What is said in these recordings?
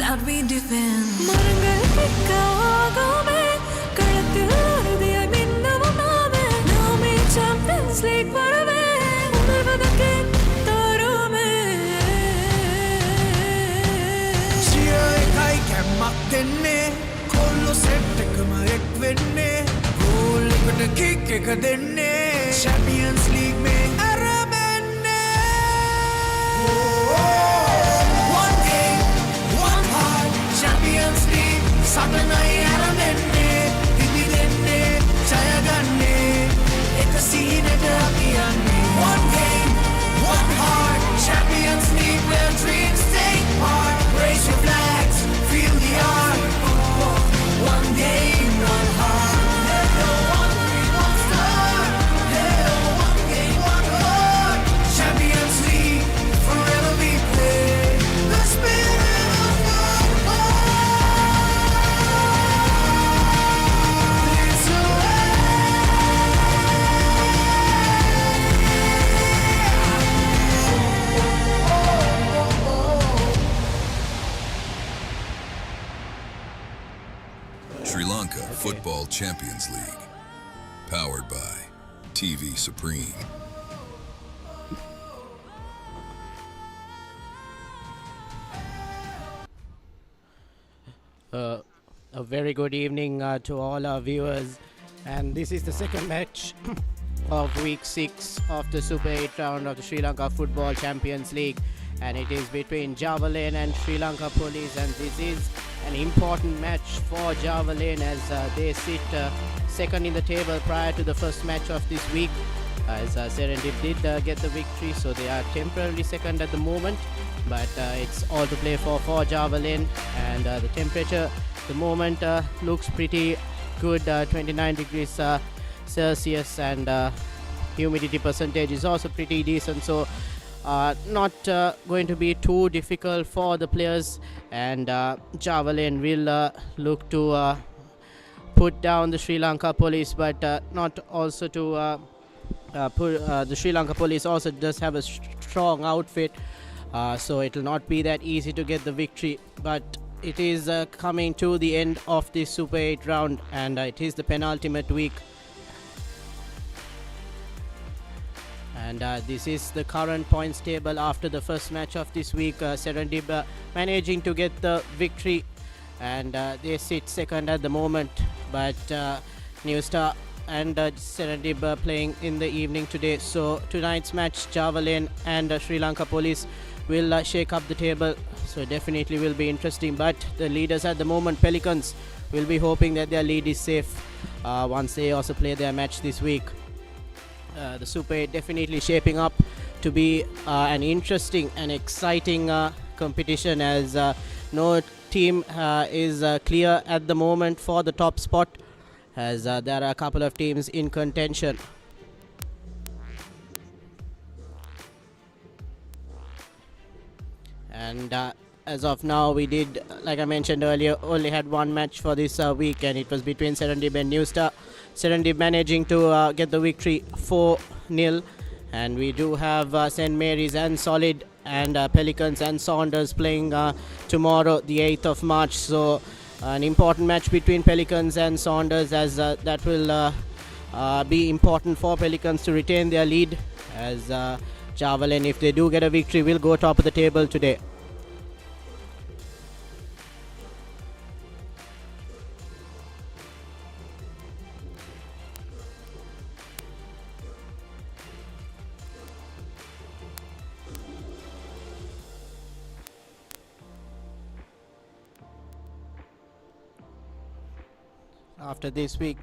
that we defend. மரங்கள் கிக்க ஆகாமே களத்தில் உறுதியாய் மின்னவும் நாமே நாமே சாம்பியன்ஸ் லீக் வரவே உணர்வதற்கே தருமே සියයි කයි කැම්මක් දෙන්නේ කොල්ලො සෙට් එකම එක් වෙන්නේ ගෝල් එකට කික් එක දෙන්නේ චැම්පියන්ස් ලීග් මේ අරබෙන්නේ one game one heart Champions League සටනයි අරබෙන්නේ දිදි දෙන්නේ ජය ගන්නේ එක සීනට අපි යන්නේ one game one heart Champions League where dreams take part raise your flags feel the art one game one heart one dream one star one game one heart Champions League forever we play the spirit of football is Sri Lanka Football Champions League. Powered by TV Supreme. A very good evening to all our viewers, and this is the second match of week 6 of the Super 8 round of the Sri Lanka Football Champions League, and it is between Javalain and Sri Lanka Police, and this is an important match for Javalain as they sit second in the table prior to the first match of this week, as Serendip did get the victory, so they are temporarily second at the moment, but it's all to play for Javalain, and the temperature at the moment looks pretty good, 29 degrees Celsius, and humidity percentage is also pretty decent, so not going to be too difficult for the players, and Javalain will look to put down the Sri Lanka Police, but not also to the Sri Lanka Police also does have a strong outfit, so it will not be that easy to get the victory, but it is coming to the end of the Super 8 round, and it is the penultimate week. And this is the current points table after the first match of this week. Serendip managing to get the victory, and they sit second at the moment, but New Star and Serendip playing in the evening today. So tonight's match, Javalain and Sri Lanka Police will shake up the table, so definitely will be interesting, but the leaders at the moment, Pelicans, will be hoping that their lead is safe once they also play their match this week. The Super 8 definitely shaping up to be an interesting and exciting competition, as no team is clear at the moment for the top spot, as there are a couple of teams in contention. And as of now, we did, like I mentioned earlier, only had one match for this week, and it was between Serendip and New Star. Serendip managing to get the victory 4-0, and we do have St. Mary's and Solid and Pelicans and Saunders playing tomorrow, the 8th of March. So an important match between Pelicans and Saunders, as that will be important for Pelicans to retain their lead, as Javalain, if they do get a victory, will go top of the table today. After this week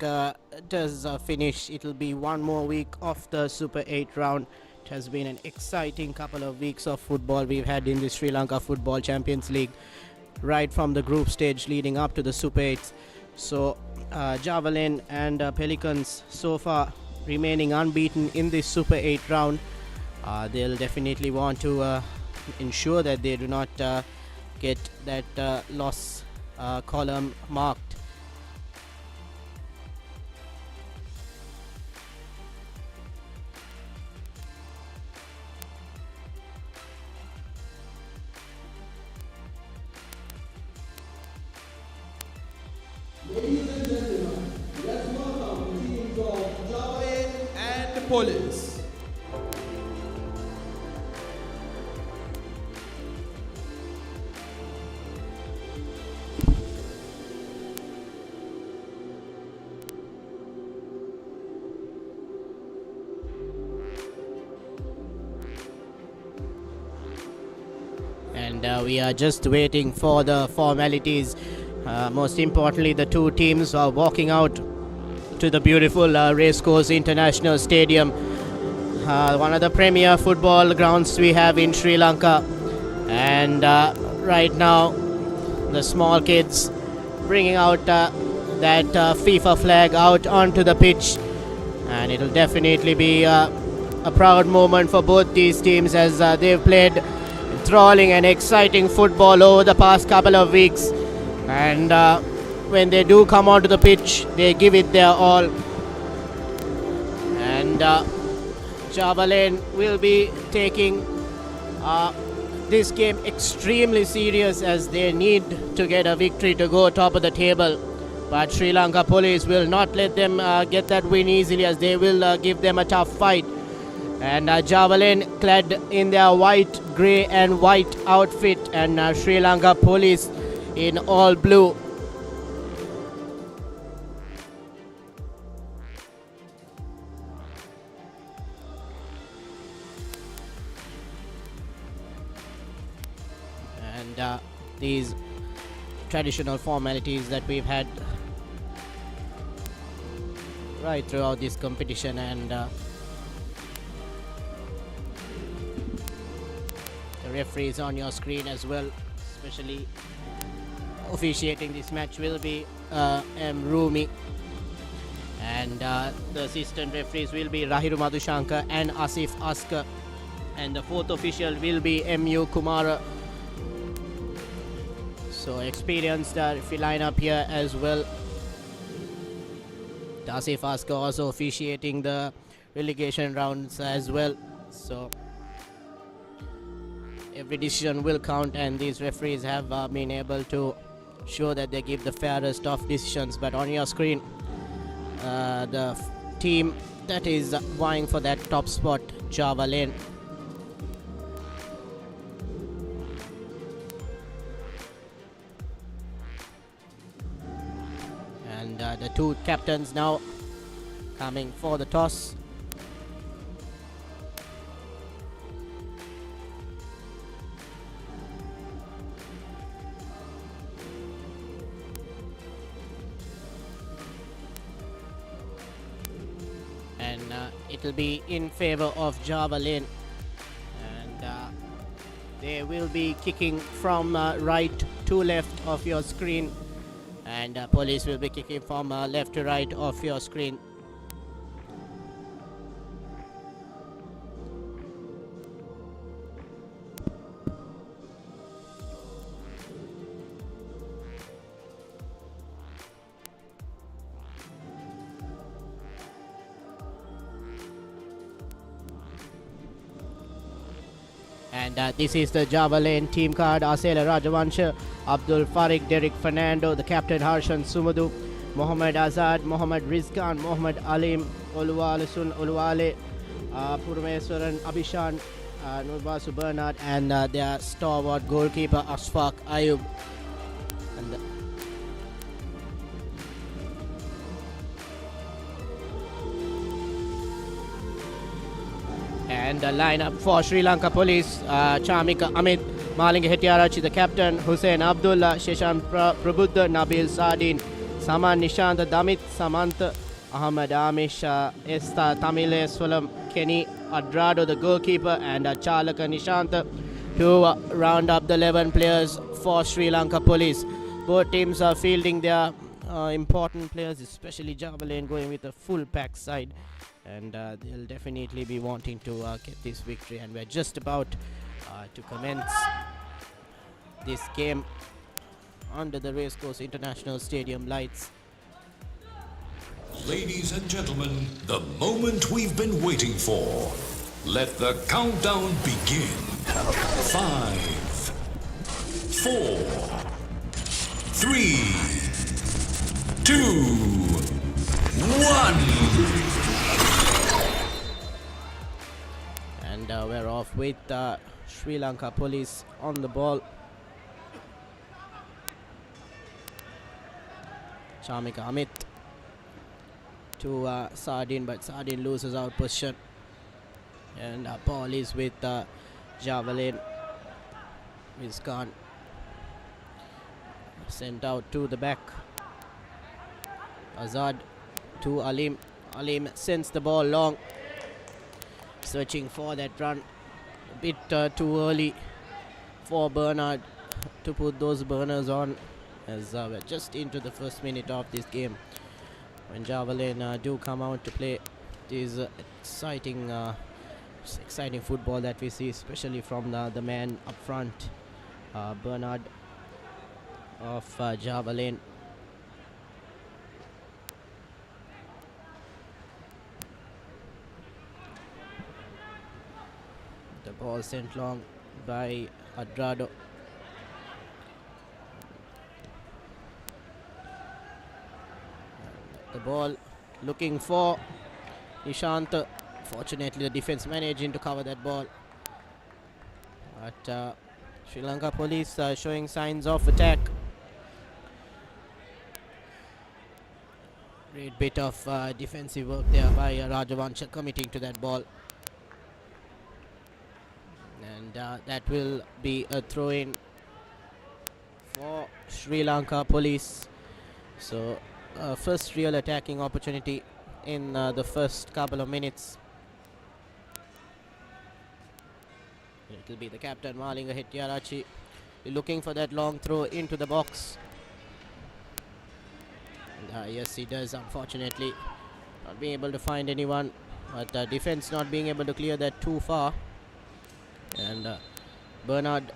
does finish, it will be one more week of the Super 8 round. It has been an exciting couple of weeks of football we've had in the Sri Lanka Football Champions League, right from the group stage leading up to the Super 8s. So Javalain and Pelicans so far remaining unbeaten in this Super 8 round. They'll definitely want to ensure that they do not get that loss column marked. Police. And we are just waiting for the formalities. Most importantly, the two teams are walking out to the beautiful Racecourse International Stadium, one of the premier football grounds we have in Sri Lanka. And right now, the small kids bringing out that FIFA flag out onto the pitch, and it'll definitely be a proud moment for both these teams as they've played enthralling and exciting football over the past couple of weeks. And when they do come onto the pitch, they give it their all. And Javalain will be taking this game extremely serious as they need to get a victory to go top of the table. But Sri Lanka Police will not let them get that win easily, as they will give them a tough fight. And Javalain clad in their white, grey and white outfit, and Sri Lanka Police in all blue. And these traditional formalities that we've had right throughout this competition, and the referees on your screen as well, especially officiating this match, will be M. Rumi, and the assistant referees will be Rahiru Madhushankar and Asif Askar, and the fourth official will be M.U. Kumara. So experienced referee lineup here as well. Asif Askar also officiating the relegation rounds as well. So every decision will count, and these referees have been able to show that they give the fairest of decisions. But on your screen, the team that is vying for that top spot, Javalain. And the two captains now coming for the toss. And it'll be in favor of Javalain, and they will be kicking from right to left of your screen, and Police will be kicking from left to right of your screen. And this is the Javalain team card. Asela Rajavansha, Abdul Farik, Derek Fernando, the captain Harshan Sumadu, Mohammad Azad, Mohammad Rizkan, Mohammad Alim, Oluwalesun Oluwale, Purmeswaran Abhishan, Nurbasu Bernard, and their stalwart goalkeeper Ashfaq Ayub. And the lineup for Sri Lanka Police: Chamika Amit, Malinga Hettiarachchi, the captain, Hussein Abdullah, Sheshan Prabuddha, Nabil Sardin, Saman Nishant, Damit Samant, Ahmad Amish, Esta Tamile Swalam, Kenny Adrado, the goalkeeper, and Chalaka Nishant to round up the 11 players for Sri Lanka Police. Both teams are fielding their important players, especially Javalain going with a full pack side. And they'll definitely be wanting to get this victory, and we're just about to commence this game under the Racecourse International Stadium lights. Ladies and gentlemen, the moment we've been waiting for. Let the countdown begin. 5, 4, 3, 2, 1. off with Sri Lanka Police on the ball. Shamika Amit to Sardin, but Sardin loses out position. And ball is with Javalain. Is gone. Sent out to the back. Azad to Alim. Alim sends the ball long. Searching for that run. A bit too early for Bernard to put those burners on, as we're just into the first minute of this game. When Javalain do come out to play, it is exciting football that we see, especially from the man up front, Bernard of Javalain. The ball sent long by Adrado. The ball looking for Nishant. Fortunately, the defense managing to cover that ball. But Sri Lanka Police showing signs of attack. Great bit of defensive work there by Rajavansha committing to that ball. And that will be a throw-in for Sri Lanka Police. So first real attacking opportunity in the first couple of minutes. It will be the captain Malinga Hettiarachi looking for that long throw into the box. And, yes, he does, unfortunately. Not being able to find anyone, but defense not being able to clear that too far. And Bernard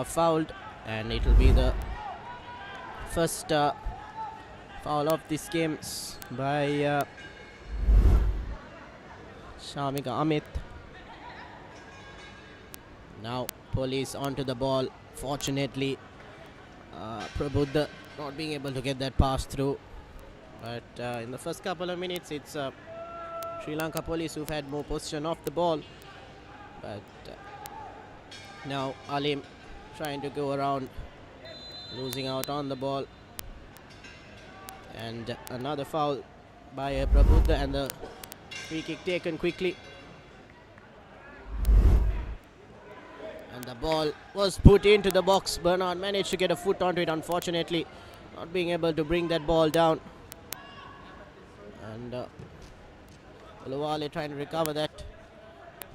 fouled, and it will be the first foul of this game by Shamika Amit. Now Police onto the ball. Fortunately, Prabuddha not being able to get that pass through. But in the first couple of minutes, it's Sri Lanka Police who've had more possession of the ball. But now Alim trying to go around, losing out on the ball. And another foul by Prabuddha, and the free kick taken quickly. And the ball was put into the box. Bernard managed to get a foot onto it, unfortunately. Not being able to bring that ball down. And Uluwale trying to recover that.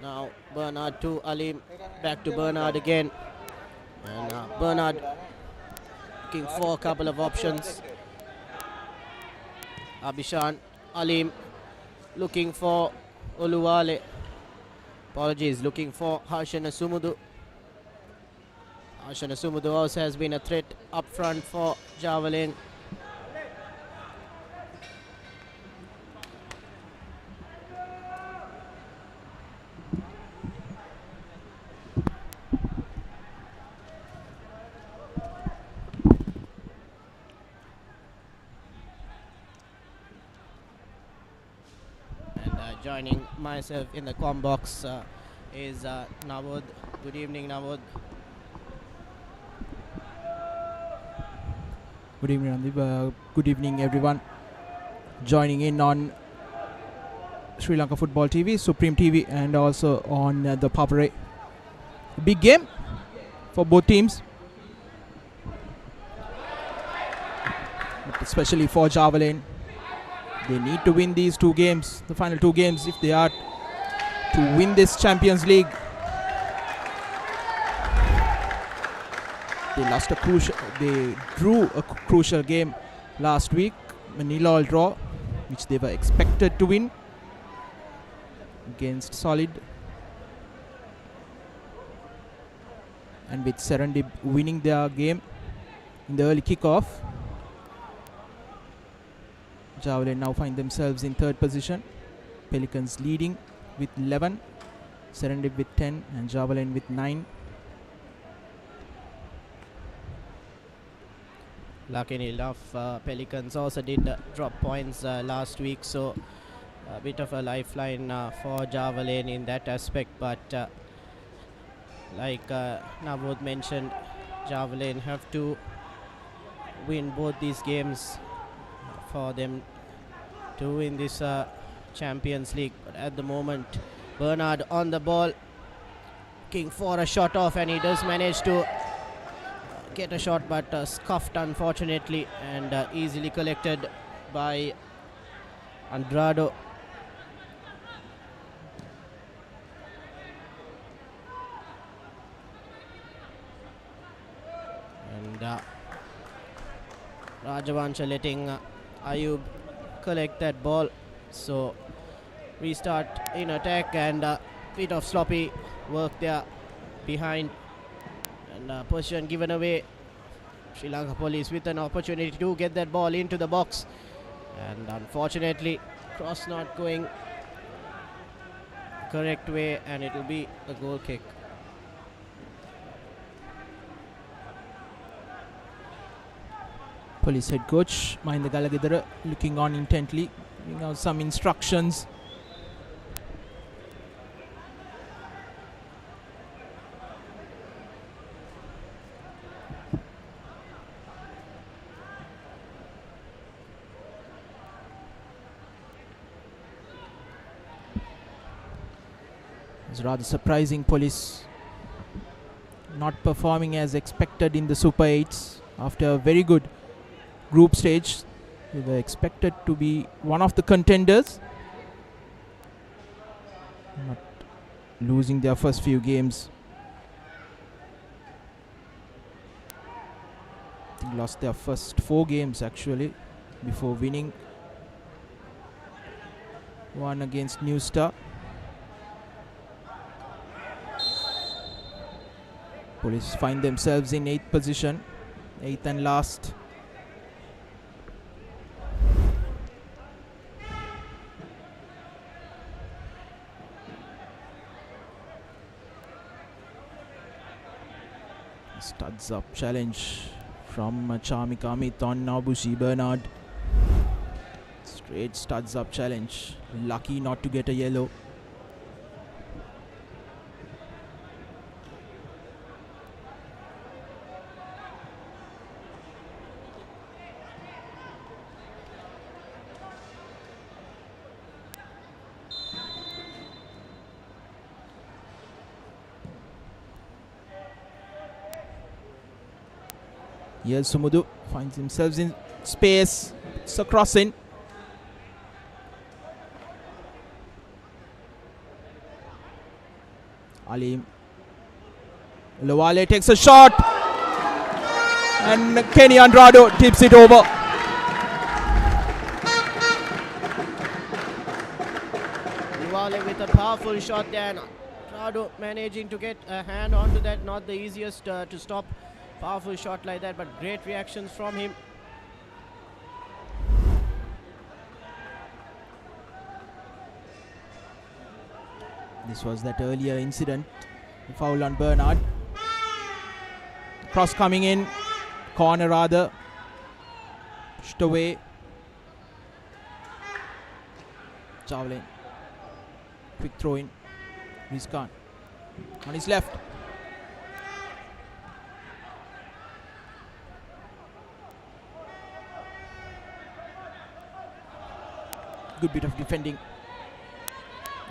Now Bernard to Alim. Back to Bernard again. And Bernard looking for a couple of options. Abhishan, Alim looking for Uluwale. Apologies, looking for Harshana Sumudu. Harshana Sumudu also has been a threat up front for Javalain. Joining myself in the comm box is Navod. Good evening, Navod. Good evening, Randeep. Good evening, everyone. Joining in on Sri Lanka Football TV, Supreme TV, and also on the Papare. Big game for both teams, but especially for Javalain. They need to win these two games, the final two games, if they are to win this Champions League. They drew a crucial game last week, a 0-0 draw, which they were expected to win against Solid. And with Serendip winning their game in the early kickoff, Javalain now find themselves in third position. Pelicans leading with 11, Serendip with 10, and Javalain with 9. Luckily enough, Pelicans also did drop points last week, so a bit of a lifeline for Javalain in that aspect, but like Navod mentioned, Javalain have to win both these games for them to win this Champions League. But at the moment, Bernard on the ball, looking for a shot off, and he does manage to get a shot, but scuffed unfortunately, and easily collected by Andrado. And Rajavansha letting Ayub collect that ball. So restart in attack, and bit of sloppy work there behind, and position given away. Sri Lanka Police with an opportunity to get that ball into the box, and unfortunately cross not going correct way, and it will be a goal kick. Police head coach Mahinda Galagidara looking on intently, giving out some instructions. It's rather surprising, Police not performing as expected in the Super 8s after a very good group stage. They were expected to be one of the contenders, not losing their first few games. I think lost their first 4 games actually before winning one against New Star. Police find themselves in 8th position, 8th and last. Studs up challenge from Charmik Amit on Nabushi Bernard. Straight studs up challenge. Lucky not to get a yellow. Here's Sumudu, finds himself in space. It's a crossing. Alim Lawale takes a shot, and Kenny Andrado tips it over. Lawale with a powerful shot there, and Andrado managing to get a hand onto that. Not the easiest to stop. Powerful shot like that, but great reactions from him. This was that earlier incident, the foul on Bernard. Cross coming in, corner rather, pushed away. Javalain, quick throw in. Rizkan on his left. Good bit of defending.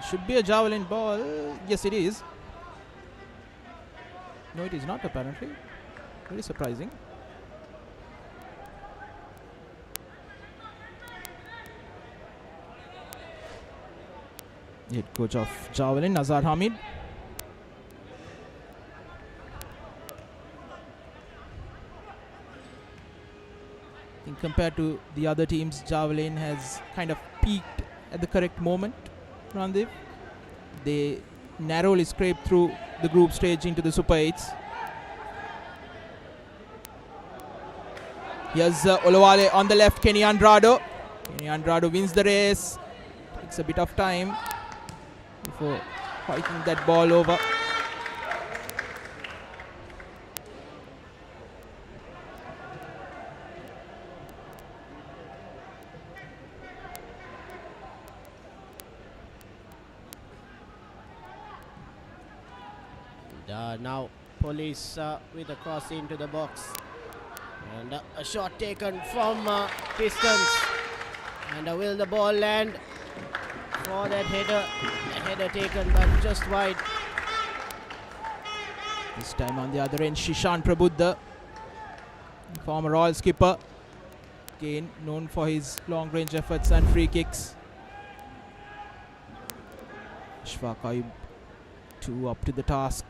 Should be a Javalain ball. Yes, it is. No, it is not apparently. Very surprising. Head coach of Javalain, Nazar Hamid. I think compared to the other teams, Javalain has kind of peaked at the correct moment. Randeep, they narrowly scraped through the group stage into the Super 8s. Here's Olawale on the left, Kenny Andrado. Kenny Andrado wins the race. Takes a bit of time before fighting that ball over. Now Police with a cross into the box. And a shot taken from distance. And will the ball land for that header? A header taken but just wide. This time on the other end, Shishan Prabuddha, former Royal skipper, again known for his long-range efforts and free kicks. Ishfaq Ayub, 2 up to the task.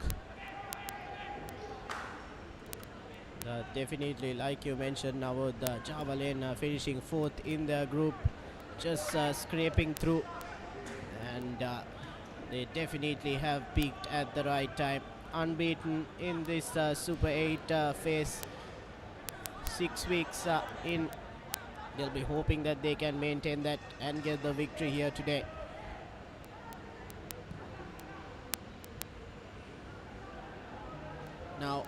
Definitely, like you mentioned, now the Javalain finishing 4th in their group, just scraping through, and they definitely have peaked at the right time. Unbeaten in this Super 8 phase, 6 weeks in. They'll be hoping that they can maintain that and get the victory here today. Now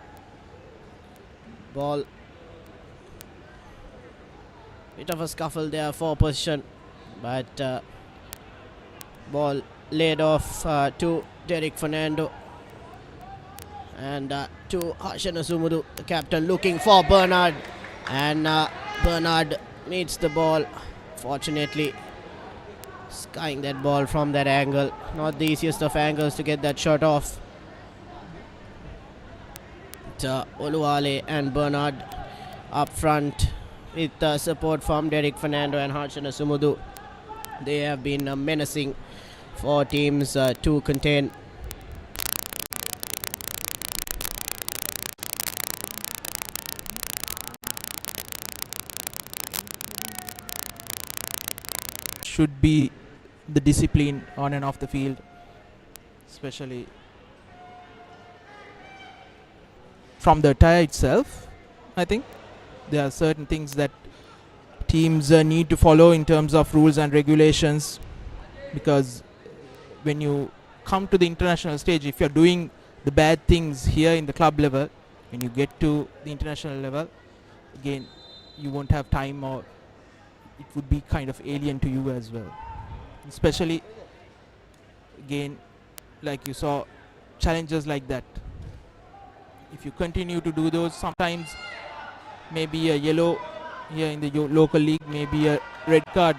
ball, bit of a scuffle there for position, but ball laid off to Derek Fernando, and to Harshan Asumudu, the captain, looking for Bernard, and Bernard meets the ball, fortunately skying that ball from that angle. Not the easiest of angles to get that shot off. Oluwale and Bernard up front with support from Derek Fernando and Harshan Asumudu. They have been menacing for teams to contain. Should be the discipline on and off the field, especially from the attire itself. I think there are certain things that teams need to follow in terms of rules and regulations, because when you come to the international stage, if you're doing the bad things here in the club level, when you get to the international level, again, you won't have time, or it would be kind of alien to you as well. Especially, again, like you saw, challenges like that. If you continue to do those, sometimes maybe a yellow here in the local league, maybe a red card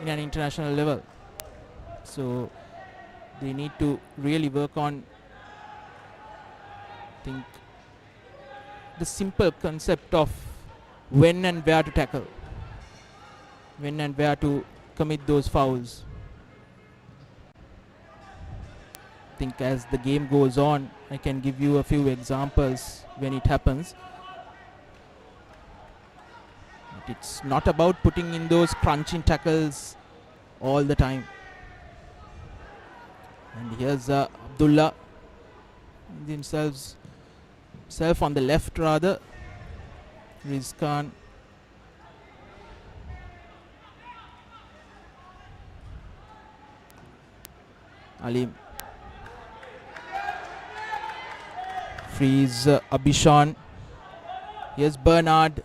in an international level. So they need to really work on, I think, the simple concept of when and where to tackle, when and where to commit those fouls. I think as the game goes on, I can give you a few examples when it happens. But it's not about putting in those crunching tackles all the time. And here's Abdullah himself on the left rather. Rizkan. Alim. Frees Abishan. Here's Bernard.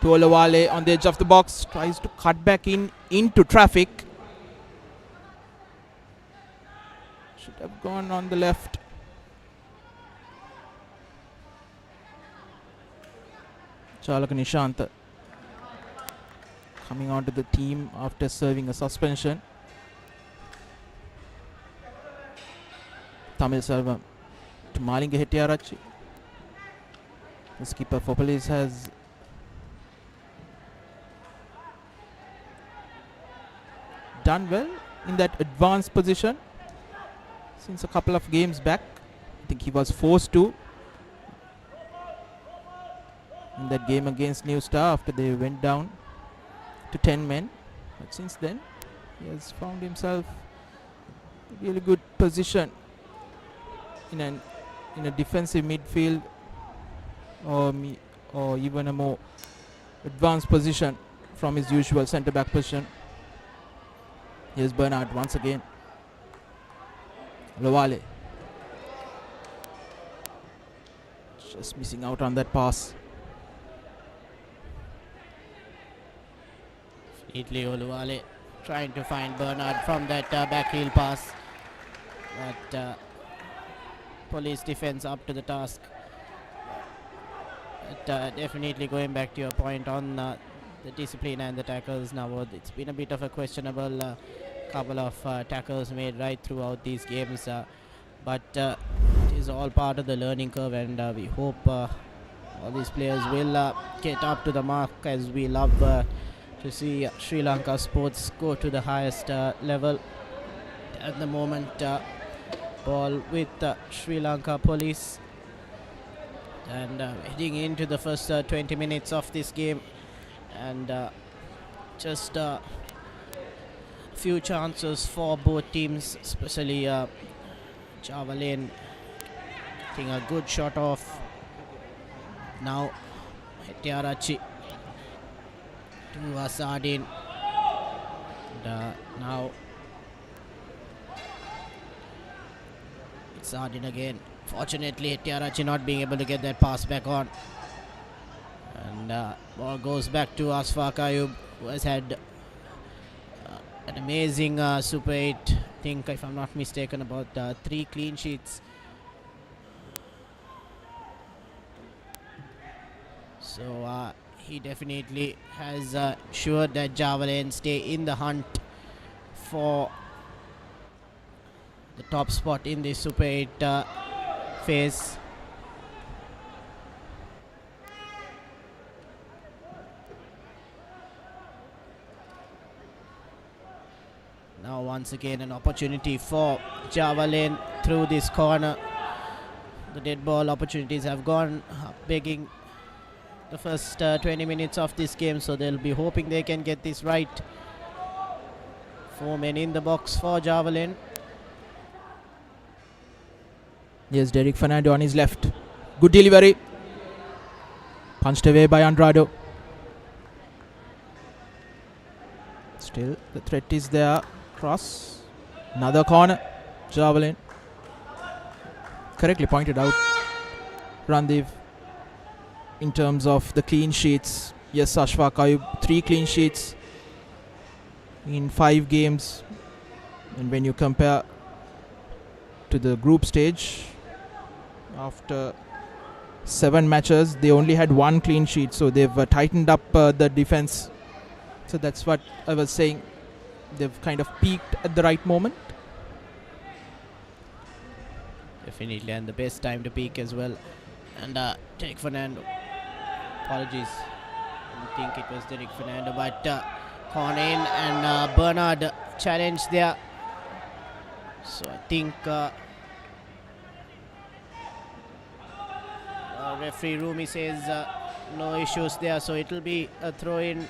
To Olawale on the edge of the box. Tries to cut back into traffic. Should have gone on the left. Chalaka Nishant coming onto the team after serving a suspension. Tamil Selvam to Malinga Hettiarachi. The skipper for Police has done well in that advanced position since a couple of games back. I think he was forced to in that game against New Star after they went down to 10 men. But since then, he has found himself a really good position in a defensive midfield, or even a more advanced position from his usual centre-back position. Here's Bernard once again. Lawale just missing out on that pass. Italy Oluwale trying to find Bernard from that back heel pass. but police defense up to the task. But definitely going back to your point on the discipline and the tackles now, it's been a bit of a questionable couple of tackles made right throughout these games, but it is all part of the learning curve, and we hope all these players will get up to the mark, as we love to see Sri Lanka sports go to the highest level. At the moment, ball with Sri Lanka police, and heading into the first 20 minutes of this game, and just a few chances for both teams, especially Javalain getting a good shot off. Now Hettiarachi to Sardin, and now it's Sardin again. Fortunately, Hettiarachi not being able to get that pass back on, and ball goes back to Asfaq Ayub, who has had an amazing Super 8. I think, if I'm not mistaken, about 3 clean sheets. So he definitely has ensured that Javalain stay in the hunt for the top spot in the Super 8 phase. Now once again an opportunity for Javalain through this corner. The dead ball opportunities have gone begging the first 20 minutes of this game, so they'll be hoping they can get this right. 4 men in the box for Javalain. Yes, Derek Fernando on his left. Good delivery. Punched away by Andrado. Still, the threat is there. Cross. Another corner. Javalain. Correctly pointed out, Randiv, in terms of the clean sheets. Yes, Ashfaq Ayub, 3 clean sheets in 5 games. And when you compare to the group stage, after 7 matches, they only had 1 clean sheet. So they've tightened up the defense. So that's what I was saying. They've kind of peaked at the right moment. Definitely, and the best time to peak as well. And Derek Fernando. Apologies. I didn't think it was Derek Fernando, but Con in, and Bernard challenged there. So I think referee Rumi says no issues there, so it will be a throw in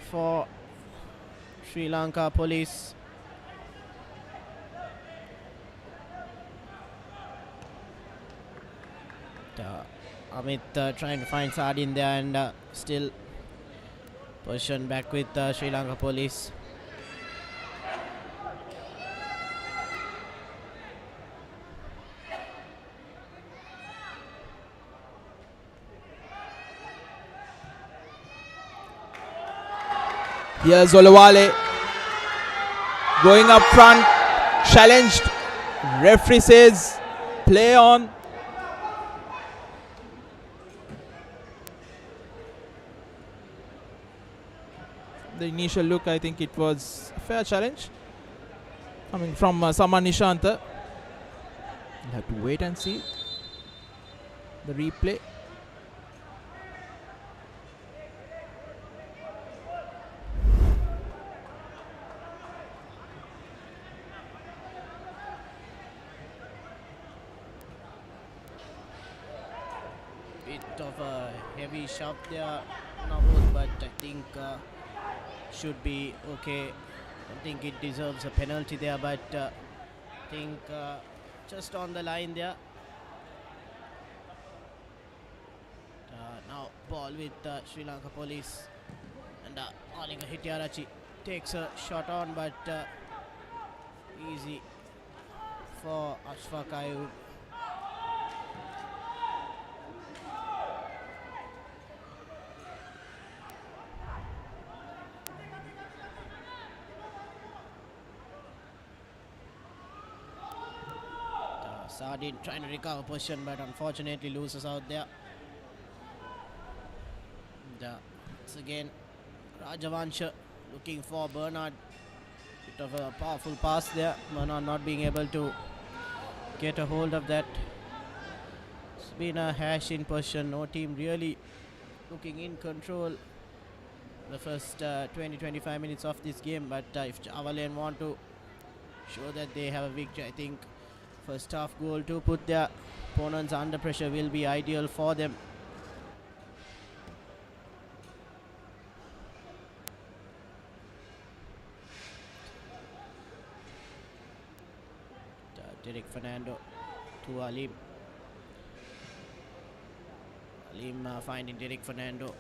for Sri Lanka police. Amit trying to find Sardin there, and still position back with Sri Lanka police. Here's Olawale going up front, challenged. Referee says play on. The initial look, I think it was a fair challenge coming from Saman Nishanta. We'll have to wait and see the replay. Bit of a heavy shove there, Navod, but I think should be okay. I think it deserves a penalty there, but I think just on the line there. Now ball with Sri Lanka police, and Alinga Hettiarachi takes a shot on, but easy for Ashfaq Ayub. Sardin trying to recover position, but unfortunately loses out there. And, it's again Rajavansha looking for Bernard. Bit of a powerful pass there. Bernard not being able to get a hold of that. It's been a hash in position. No team really looking in control the first 20-25 minutes of this game. But if Javalain want to show that they have a victory, I think first half goal to put their opponents under pressure will be ideal for them. Derek Fernando to Alim. Alim finding Derek Fernando.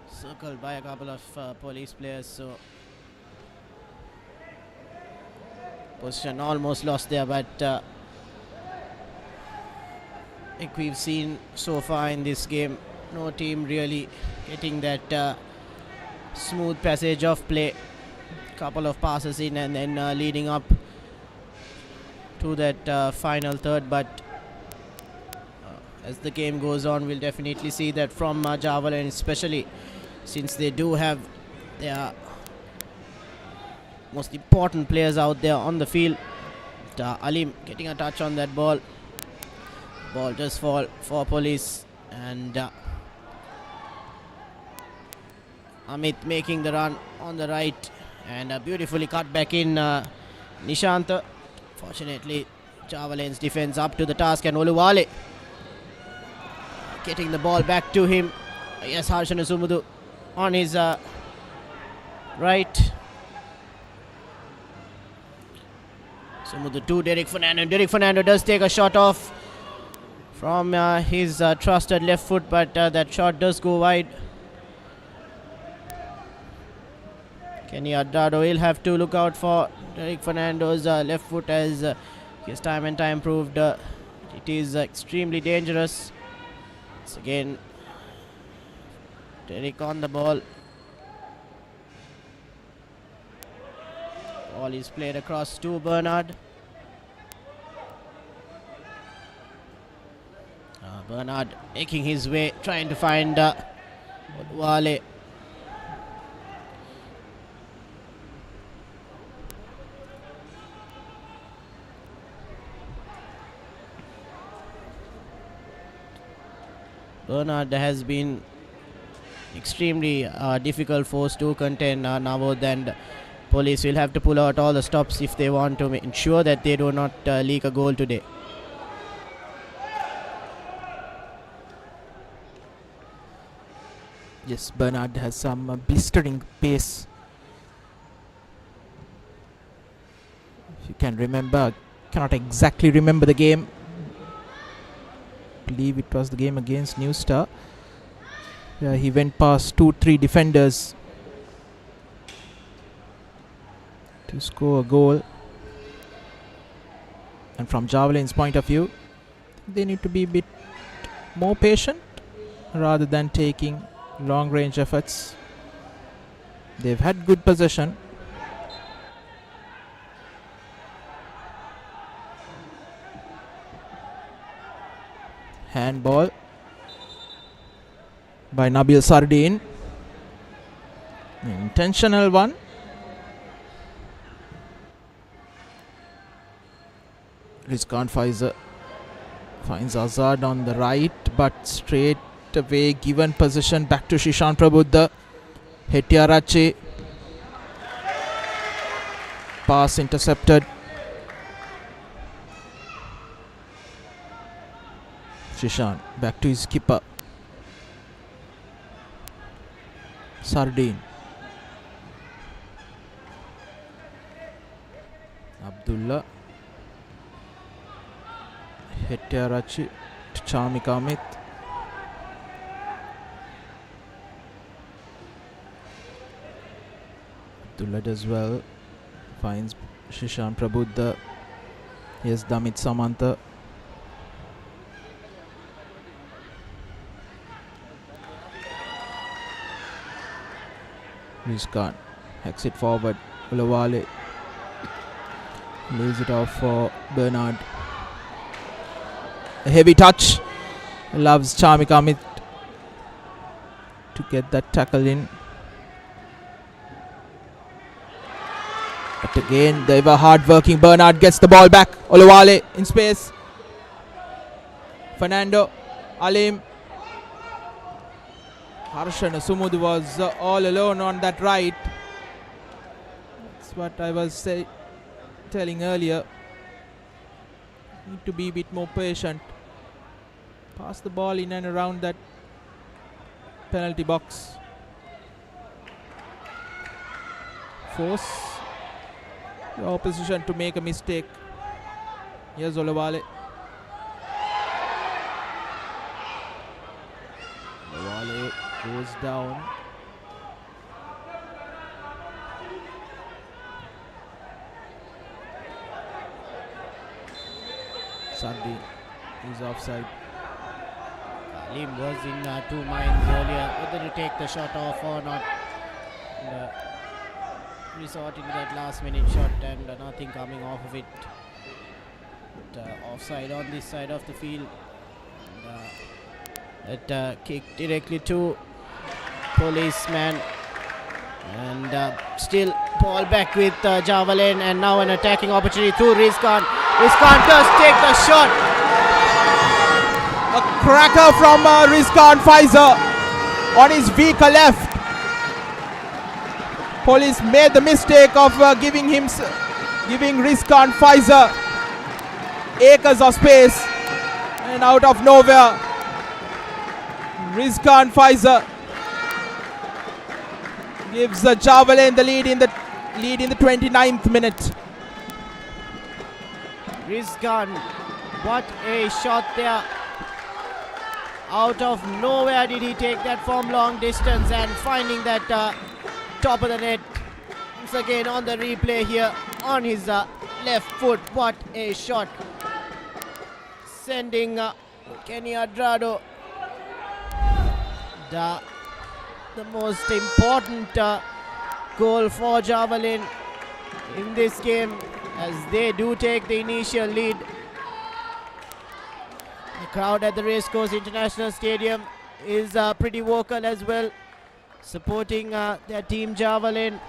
Circled by a couple of police players, so position almost lost there, but like we've seen so far in this game, no team really getting that smooth passage of play. Couple of passes in and then leading up to that final third, but as the game goes on, we'll definitely see that from Javalain, especially since they do have their most important players out there on the field. Alim getting a touch on that ball. Ball just fall for police, and Amit making the run on the right, and beautifully cut back in Nishant. Fortunately, Javalain's defense up to the task, and Oluwale getting the ball back to him. Yes, Harshan Sumudu on his right. Sumudu to Derek Fernando. Derek Fernando does take a shot off from his trusted left foot, but that shot does go wide. Kenny Addado will have to look out for Derek Fernando's left foot, as he has time and time proved it is extremely dangerous. It's again Derek on the ball. Ball is played across to Bernard. Bernard making his way, trying to find Wale. Bernard has been extremely difficult force to contain Navod, and police will have to pull out all the stops if they want to ensure that they do not leak a goal today. Yes, Bernard has some blistering pace. If you can remember, cannot exactly remember the game. Believe it was the game against New Star. He went past 2-3 defenders to score a goal. And from Javalain's point of view, they need to be a bit more patient rather than taking long range efforts. They've had good possession. Handball by Nabil Sardin. Intentional one. Rizkan Faizer finds Azad on the right, but straight away given position back to Shishan Prabuddha. Hetiarache. Pass intercepted. Shishan back to his keeper. Sardin. Abdullah. Hetiarachi to Charmik Amit. Abdullah does well. Finds Shishan Prabuddha. Here's Damit Samantha. Rizkan hacks it forward. Ulawale leaves it off for Bernard. A heavy touch. Loves Charmik Amit to get that tackle in. But again, the ever hard-working Bernard gets the ball back. Olawale in space. Fernando, Alim. Harshan Sumud was all alone on that right. That's what I was telling earlier. Need to be a bit more patient. Pass the ball in and around that penalty box. Force the opposition to make a mistake. Here's Olawale. Olawale goes down. Sandi is offside. Lim was in 2 minds earlier whether to take the shot off or not. And, resorting to that last minute shot and nothing coming off of it. But, offside on this side of the field. And, it kicked directly to policeman. And still ball back with Javalain, and now an attacking opportunity through Rizkan. Rizkan does take the shot. A cracker from Rizkan Pfizer on his weaker left. Police made the mistake of giving Rizkan Pfizer acres of space, and out of nowhere, Rizkan Pfizer gives Javalain the lead in the 29th minute. Rizkan, what a shot there. Out of nowhere did he take that from long distance, and finding that top of the net. Once again on the replay here on his left foot. What a shot. Sending Kenny Adrado the most important goal for Javalain in this game, as they do take the initial lead. The crowd at the Racecourse International Stadium is pretty vocal as well, supporting their team Javalain.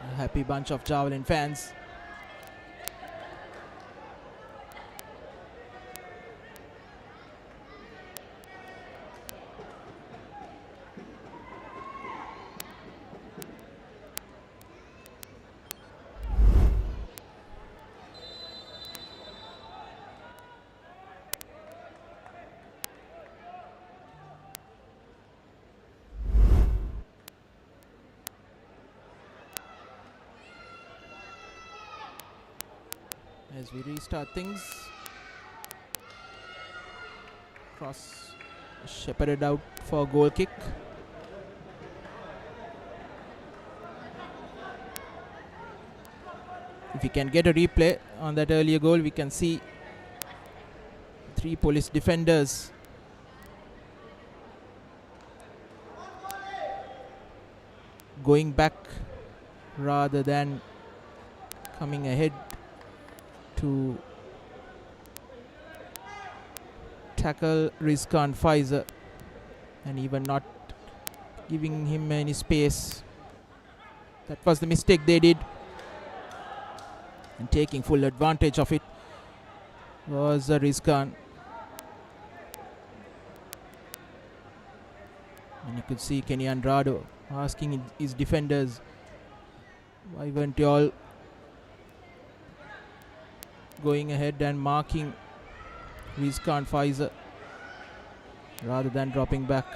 A happy bunch of Javalain fans. As we restart things, cross shepherded out for a goal kick. If we can get a replay on that earlier goal, we can see 3 police defenders going back rather than coming ahead to tackle Rizkan Pfizer, and even not giving him any space. That was the mistake they did, and taking full advantage of it was Rizkan. And you could see Kenny Andrado asking his defenders, why weren't you all going ahead and marking Rizkan Pfizer rather than dropping back.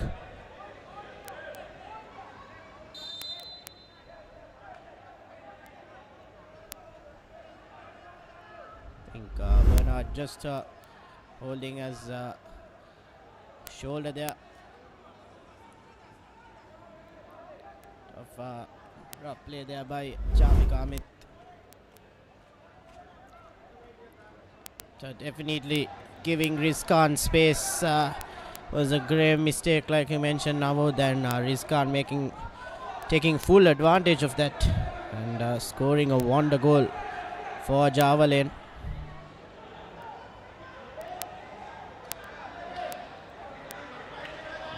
I think Bernard just holding his shoulder there. Of rough play there by Charmik Amit. So definitely giving Rizkan space. was a grave mistake, like you mentioned, Navod, and Rizkan taking full advantage of that and scoring a wonder goal for Javalain.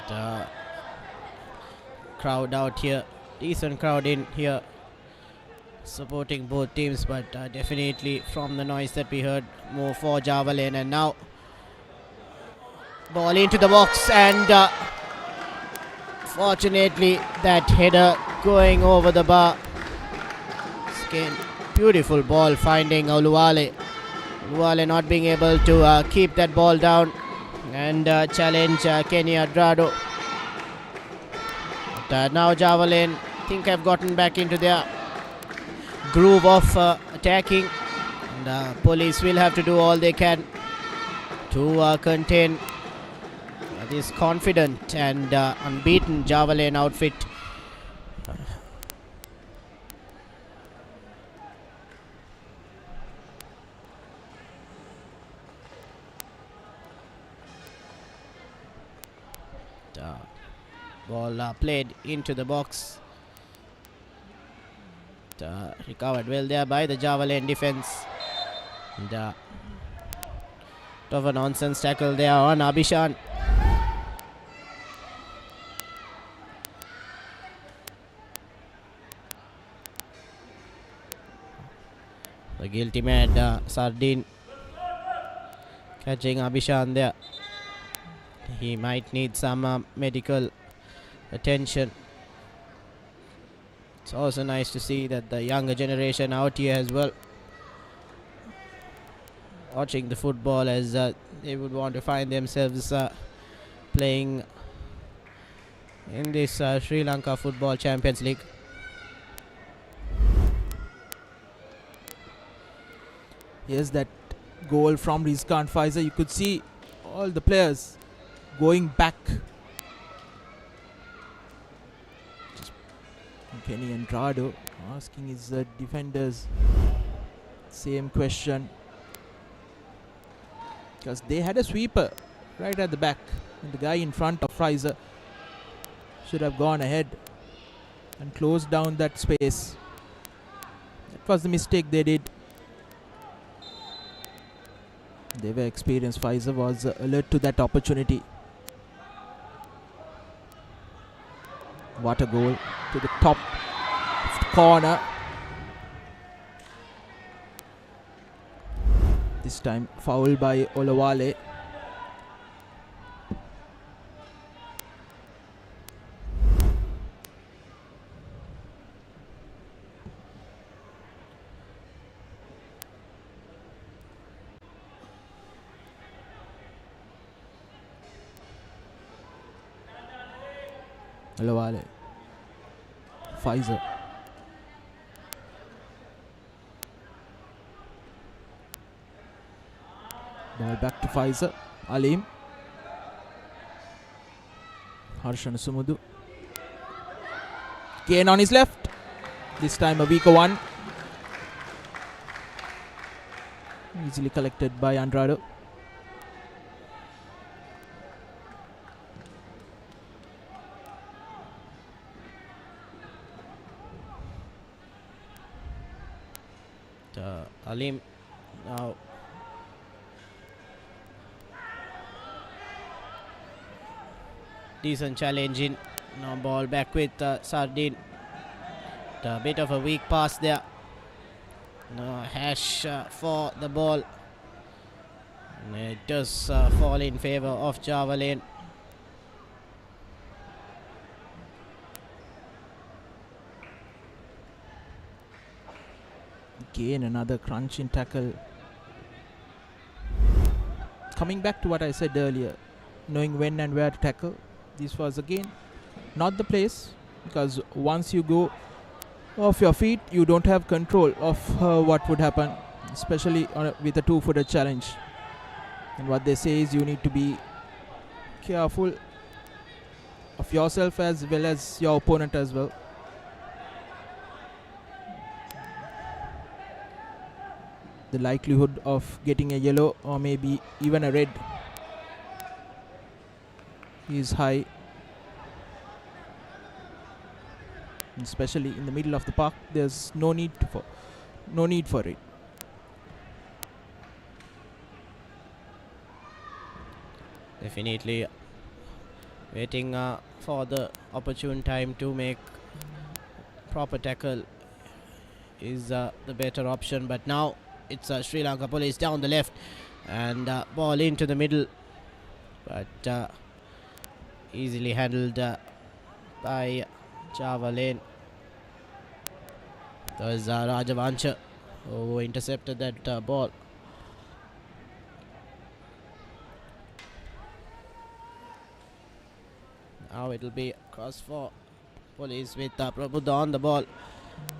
The crowd out here, decent crowd in here, supporting both teams, but definitely from the noise that we heard, more for Javalain. And now ball into the box, and fortunately that header going over the bar. Again, beautiful ball finding Oluwale. Oluwale not being able to keep that ball down and challenge Kenny Adrado. But now Javalain think have gotten back into their groove of attacking, and police will have to do all they can to contain this confident and unbeaten Javalain outfit. Ball played into the box. Recovered well there by the Javalain defense. And of a nonsense tackle there on Abhishan. The guilty man, Sardine, catching Abhishan there. He might need some medical attention. It's also nice to see that the younger generation out here as well, watching the football, as they would want to find themselves playing in this Sri Lanka Football Champions League. Yes, that goal from Rizkan Faiza, you could see all the players going back. Kenny Andrado asking his defenders same question, because they had a sweeper right at the back and the guy in front of Faiza should have gone ahead and closed down that space. That was the mistake they did. They were experienced. Faiza was alert to that opportunity. What a goal to the top corner. This time foul by Olawale. Olawale. Faiza. Ball back to Faiza. Alim. Harshan Sumudu. Gain on his left. This time a weaker one. Easily collected by Andrado. Alim now decent challenge in. Now ball back with Sardine. A bit of a weak pass there. No hash for the ball. And it does fall in favor of Javalain. Again another crunching tackle. Coming back to what I said earlier, knowing when and where to tackle. This was again not the place, because once you go off your feet, you don't have control of what would happen, especially with a two-footer challenge. And what they say is you need to be careful of yourself as well as your opponent as well. The likelihood of getting a yellow or maybe even a red is high, especially in the middle of the park. There's no need for it. Definitely waiting for the opportune time to make proper tackle is the better option. But now it's Sri Lanka Police down the left and ball into the middle, but easily handled by Javalain. There was Rajavansha who intercepted that ball. Now it'll be cross for Police with Prabhuda on the ball,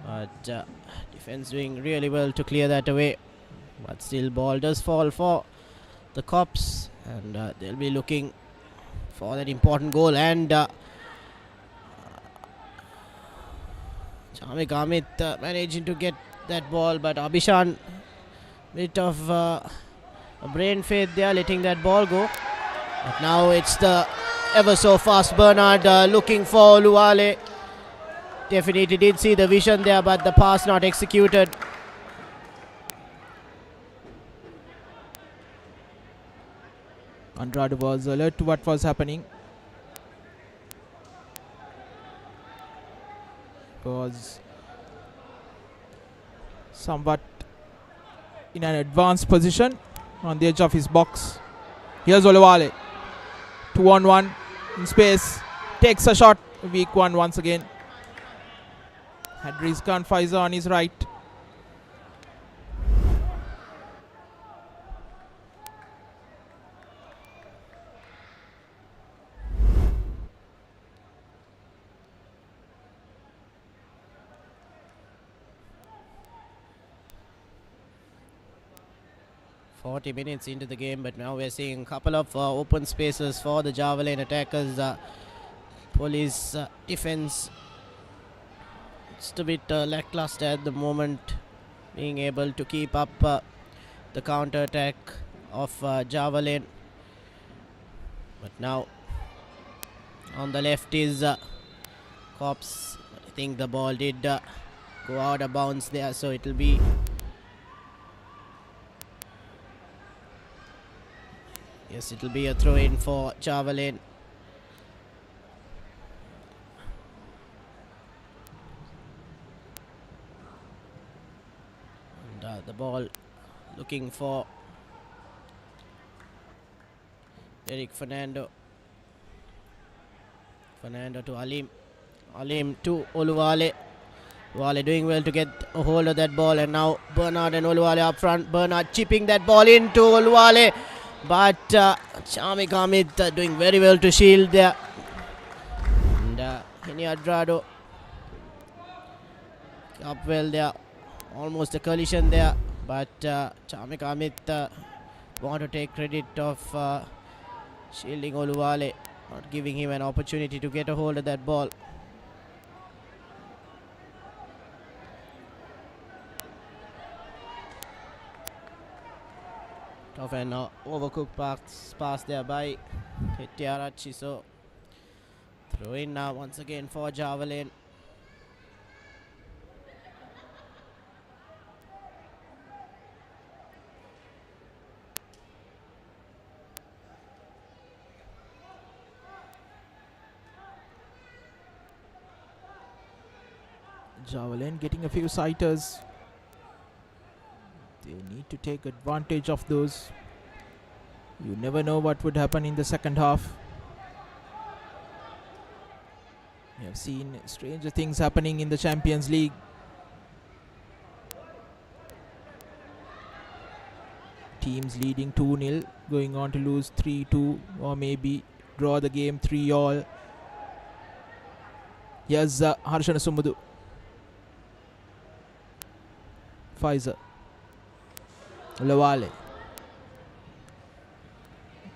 but defense doing really well to clear that away. But still, ball does fall for the Cops, and they'll be looking for that important goal. And Chamik Amit managing to get that ball, but Abhishan, bit of a brain fade there, letting that ball go. But now it's the ever so fast Bernard looking for Oluwale. Definitely did see the vision there, but the pass not executed. Andrade was alert to what was happening. Was somewhat in an advanced position on the edge of his box. Here's Oluwale. 2-on-1 in space. Takes a shot. Weak one once again. Had Rizkan Faiza on his right. Minutes into the game, but now we're seeing a couple of open spaces for the Javalain attackers. Police defense just a bit lackluster at the moment, being able to keep up the counter attack of Javalain. But now on the left is Cops. I think the ball did go out of bounds there, so it'll be a throw in for Javalain. And the ball looking for Eric Fernando. Fernando to Alim. Alim to Oluwale. Oluwale doing well to get a hold of that ball, and now Bernard and Oluwale up front. Bernard chipping that ball into Oluwale, but Chamik Amit doing very well to shield there. And Henny Adrado up well there. Almost a collision there, but Chamik Amit want to take credit of shielding Oluwale, not giving him an opportunity to get a hold of that ball. Tough and overcooked pass there by Hettiarachi. So throw in now once again for Javalain. Javalain getting a few sighters. They need to take advantage of those. You never know what would happen in the second half. We have seen stranger things happening in the Champions League. Teams leading 2-0, going on to lose 3-2, or maybe draw the game 3-all. Here's Harshana Sumudu. Pfizer. Oluwale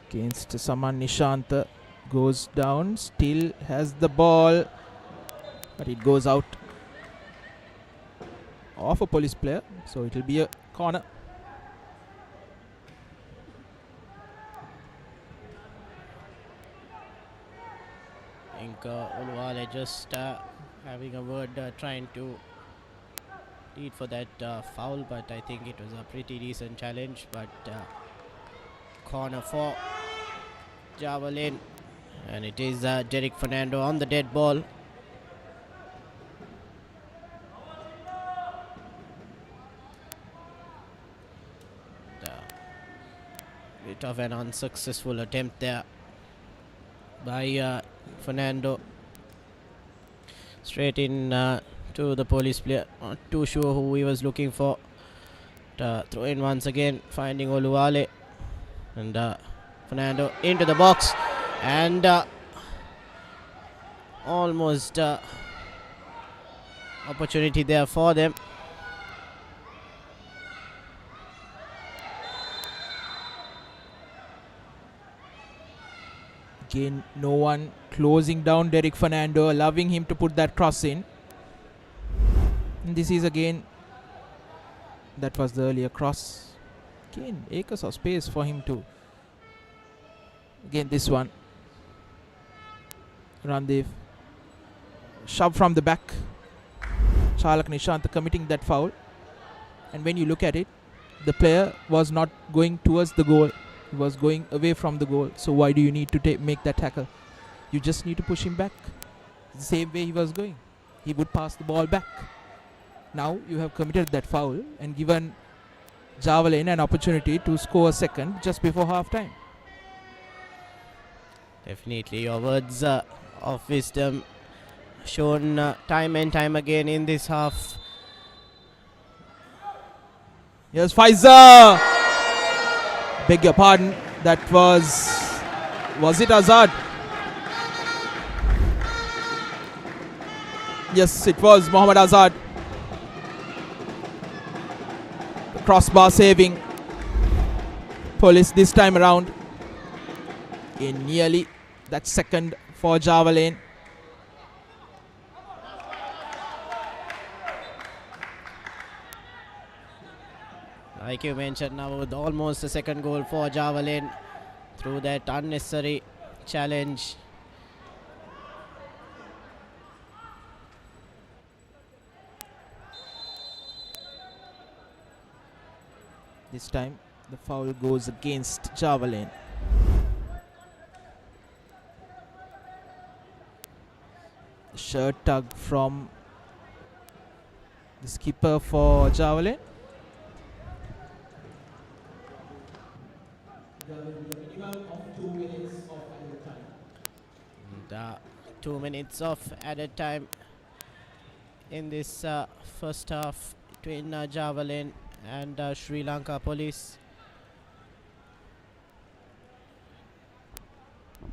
against Saman Nishant, goes down, still has the ball, but it goes out of a Police player, so it will be a corner. Oluwale just having a word, trying to lead for that foul, but I think it was a pretty decent challenge. But corner for Javalain, and it is Derek Fernando on the dead ball. Bit of an unsuccessful attempt there by Fernando. Straight in to the police player. Not too sure who he was looking for. Throw in once again, finding Oluwale. And Fernando into the box. And almost opportunity there for them. Again, no one closing down Derek Fernando, allowing him to put that cross in. And this is again, that was the earlier cross. Again, acres of space for him to. Again, this one. Randev. Shove from the back. Chalak Nishant committing that foul. And when you look at it, the player was not going towards the goal. He was going away from the goal. So why do you need to make that tackle? You just need to push him back. The same way he was going. He would pass the ball back. Now you have committed that foul and given Javalain an opportunity to score a second just before half time. Definitely your words of wisdom shown time and time again in this half. Yes, Pfizer. Beg your pardon. That was it Azad? Yes, it was Mohammad Azad. The crossbar saving police this time around. In nearly that second for Javalain. Like you mentioned, now with almost a second goal for Javalain through that unnecessary challenge. This time the foul goes against Javalain. Shirt tug from the skipper for Javalain. And 2 minutes of added time in this first half between Javalain and Sri Lanka Police.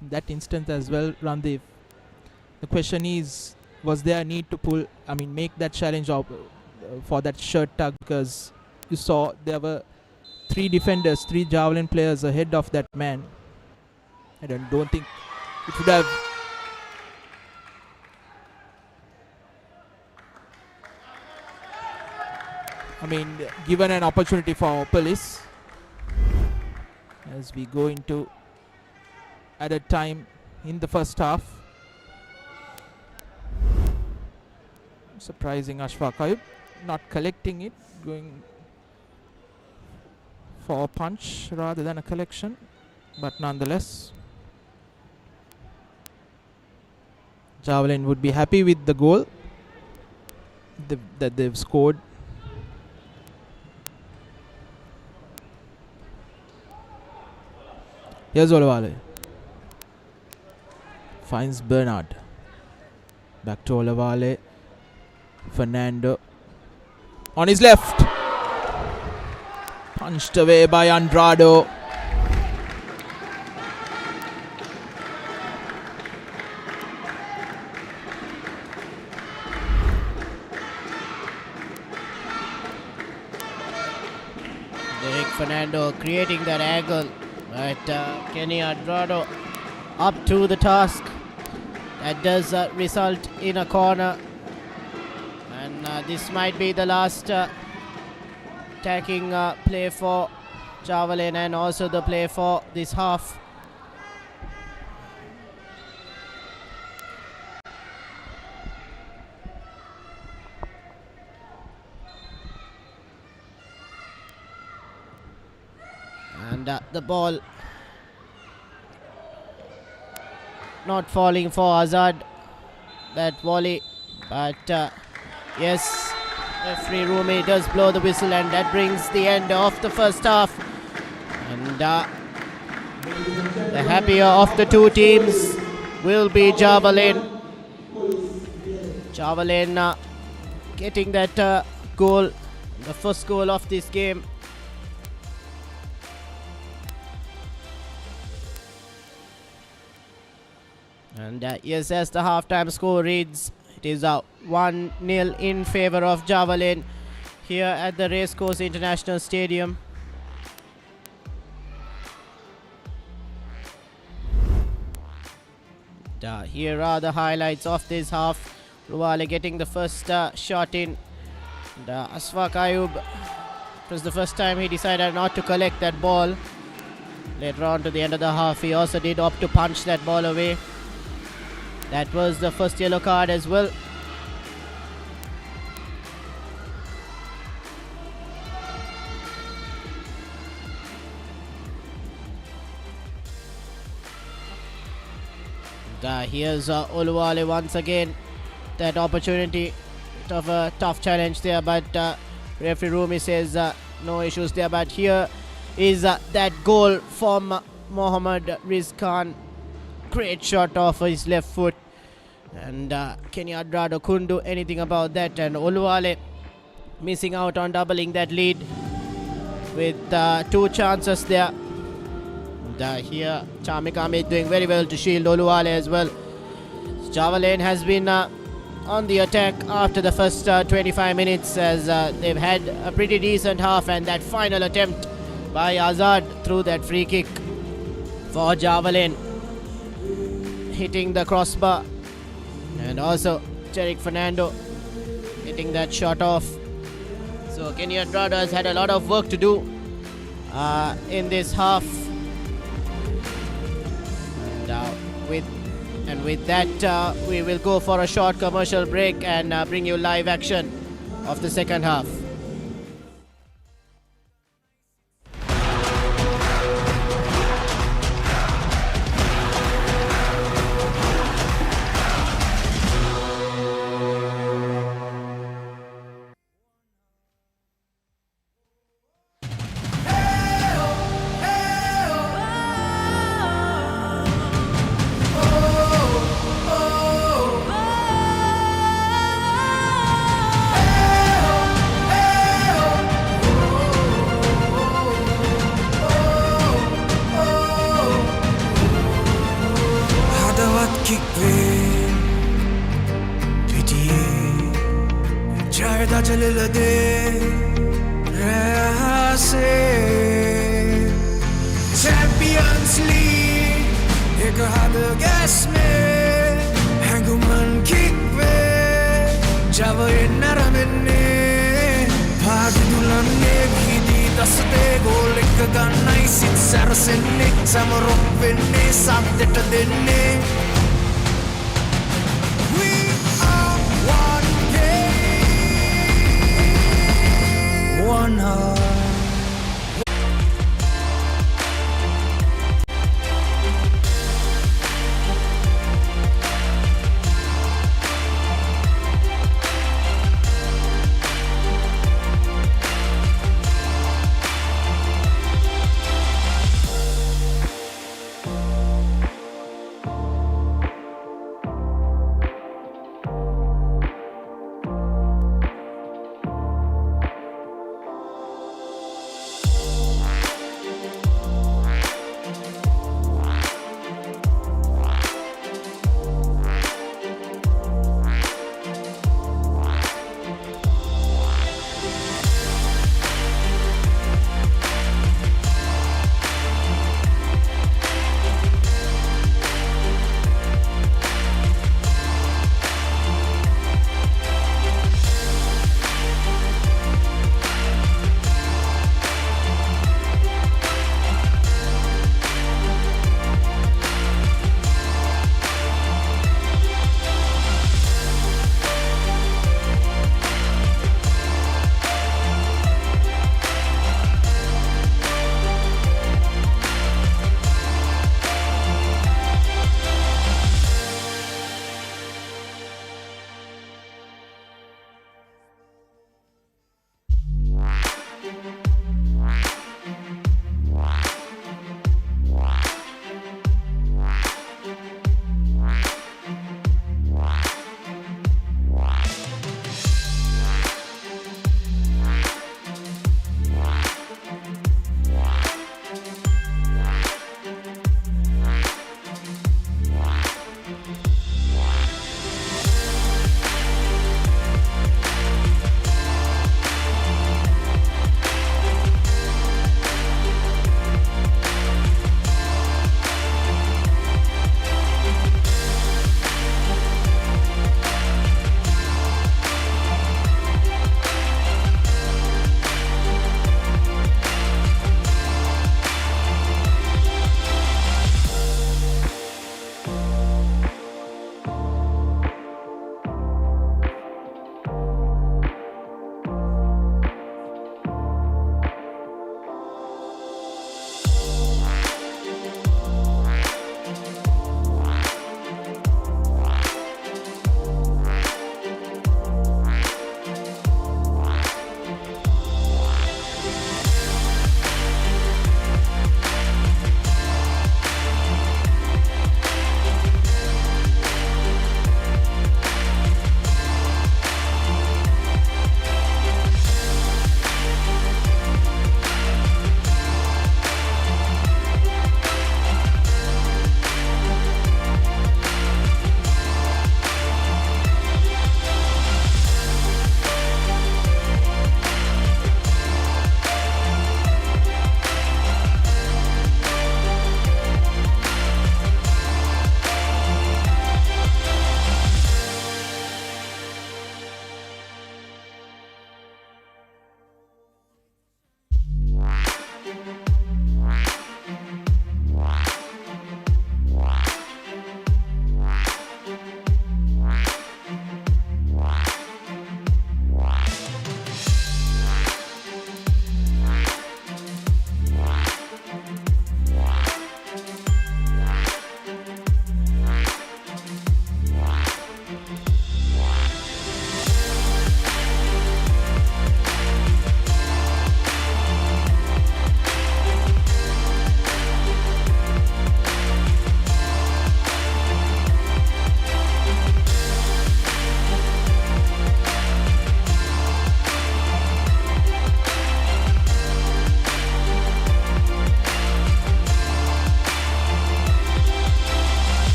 In that instance as well, Randev, the question is, was there a need to make that challenge for that shirt tug? Because you saw there were three Javalain players ahead of that man. I don't think it would have. Given an opportunity for police as we go into added time in the first half. Surprising Ashfaq Ayub not collecting it, going for a punch rather than a collection, but nonetheless Javalain would be happy with the goal that they've scored. Here's Oluwale. Finds Bernard. Back to Oluwale. Fernando. On his left. Punched away by Andrado. Derek Fernando creating that angle. But Kenny Andrado up to the task. That does result in a corner. And this might be the last attacking play for Javalain and also the play for this half. And the ball not falling for Azad, that volley. But yes, referee Rumi does blow the whistle, and that brings the end of the first half. And the happier of the two teams will be Javalain. Javalain getting that goal, the first goal of this game. And yes, as the halftime score reads, it is 1-0 in favor of Javalain here at the Racecourse International Stadium. Here are the highlights of this half. Ruwale getting the first shot in. Asfaq Ayub, it was the first time he decided not to collect that ball. Later on to the end of the half, he also did opt to punch that ball away. That was the first yellow card as well. Here's Oluwale once again. That opportunity, bit of a tough challenge there, but referee Rumi says no issues there. But here is that goal from Mohammad Rizkan. Great shot off his left foot, and Kenny Adrado couldn't do anything about that. And Oluwale missing out on doubling that lead with two chances there. Here Chamik Ahmed doing very well to shield Oluwale as well. Javalain has been on the attack after the first 25 minutes, as they've had a pretty decent half, and that final attempt by Azad through that free kick for Javalain, hitting the crossbar, and also Jerick Fernando hitting that shot off. So Kenny Adrado has had a lot of work to do in this half. And with that, we will go for a short commercial break and bring you live action of the second half. Champions League, एक हाथ gas में hangman kick पे Javalain नरमने भाग दुलने भी दी दस्ते गोल एक गन्नाई सित सरसने समरों बिन्ने साथ देने. We are one game, one heart.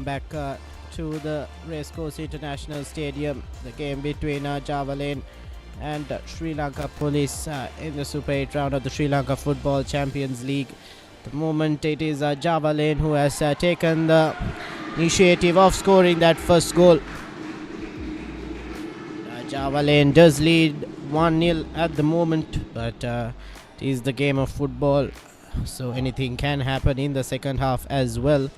Welcome back to the Racecourse International Stadium. The game between Javalain and Sri Lanka Police in the Super 8 round of the Sri Lanka Football Champions League. The moment it is Javalain who has taken the initiative of scoring that first goal. Javalain does lead 1-0 at the moment, but it is the game of football, so anything can happen in the second half as well.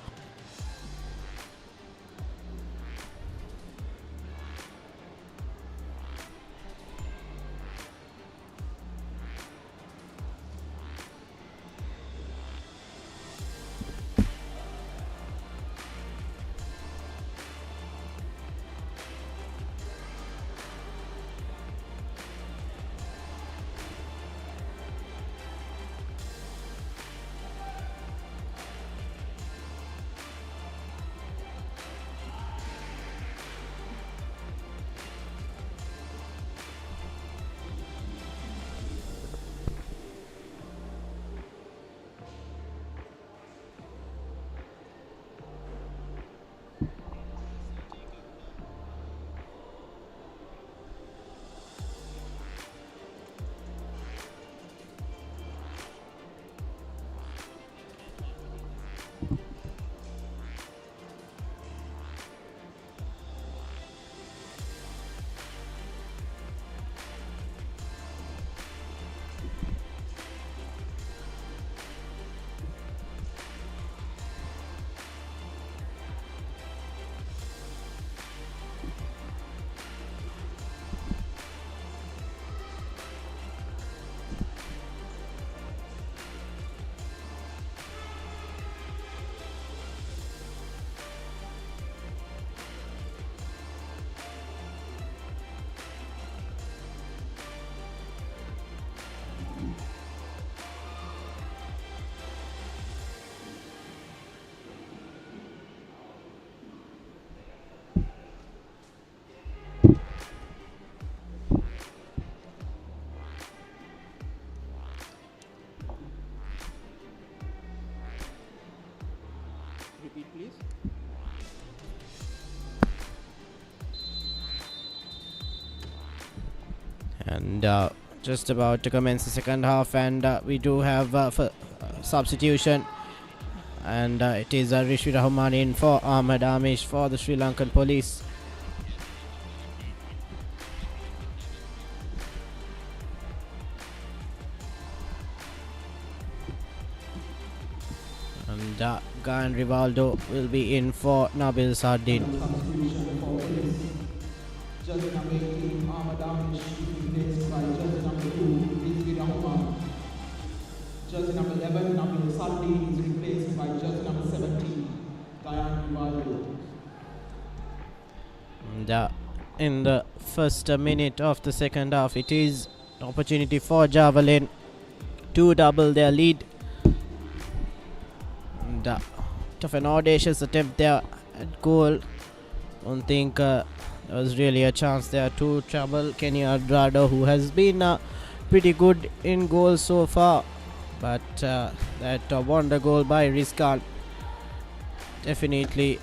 Repeat, please. And just about to commence the second half, and we do have substitution, and it is Rishi Rahman in for Ahmed Amish for the Sri Lankan Police. And Gan Rivaldo will be in for Nabil Sardin. Substitution for Police. Jersey number 18, Ahmad Amish, replaced by jersey number 2, Rizvi Rahman. Jersey number 11, Nabil Sardin, is replaced by jersey number 17, Diane Rivaldo. And in the first minute of the second half, it is an opportunity for Javalain to double their lead. And bit of an audacious attempt there at goal. Don't think there was really a chance there to trouble Kenny Adrado, who has been pretty good in goals so far. But that wonder goal by Rizkan definitely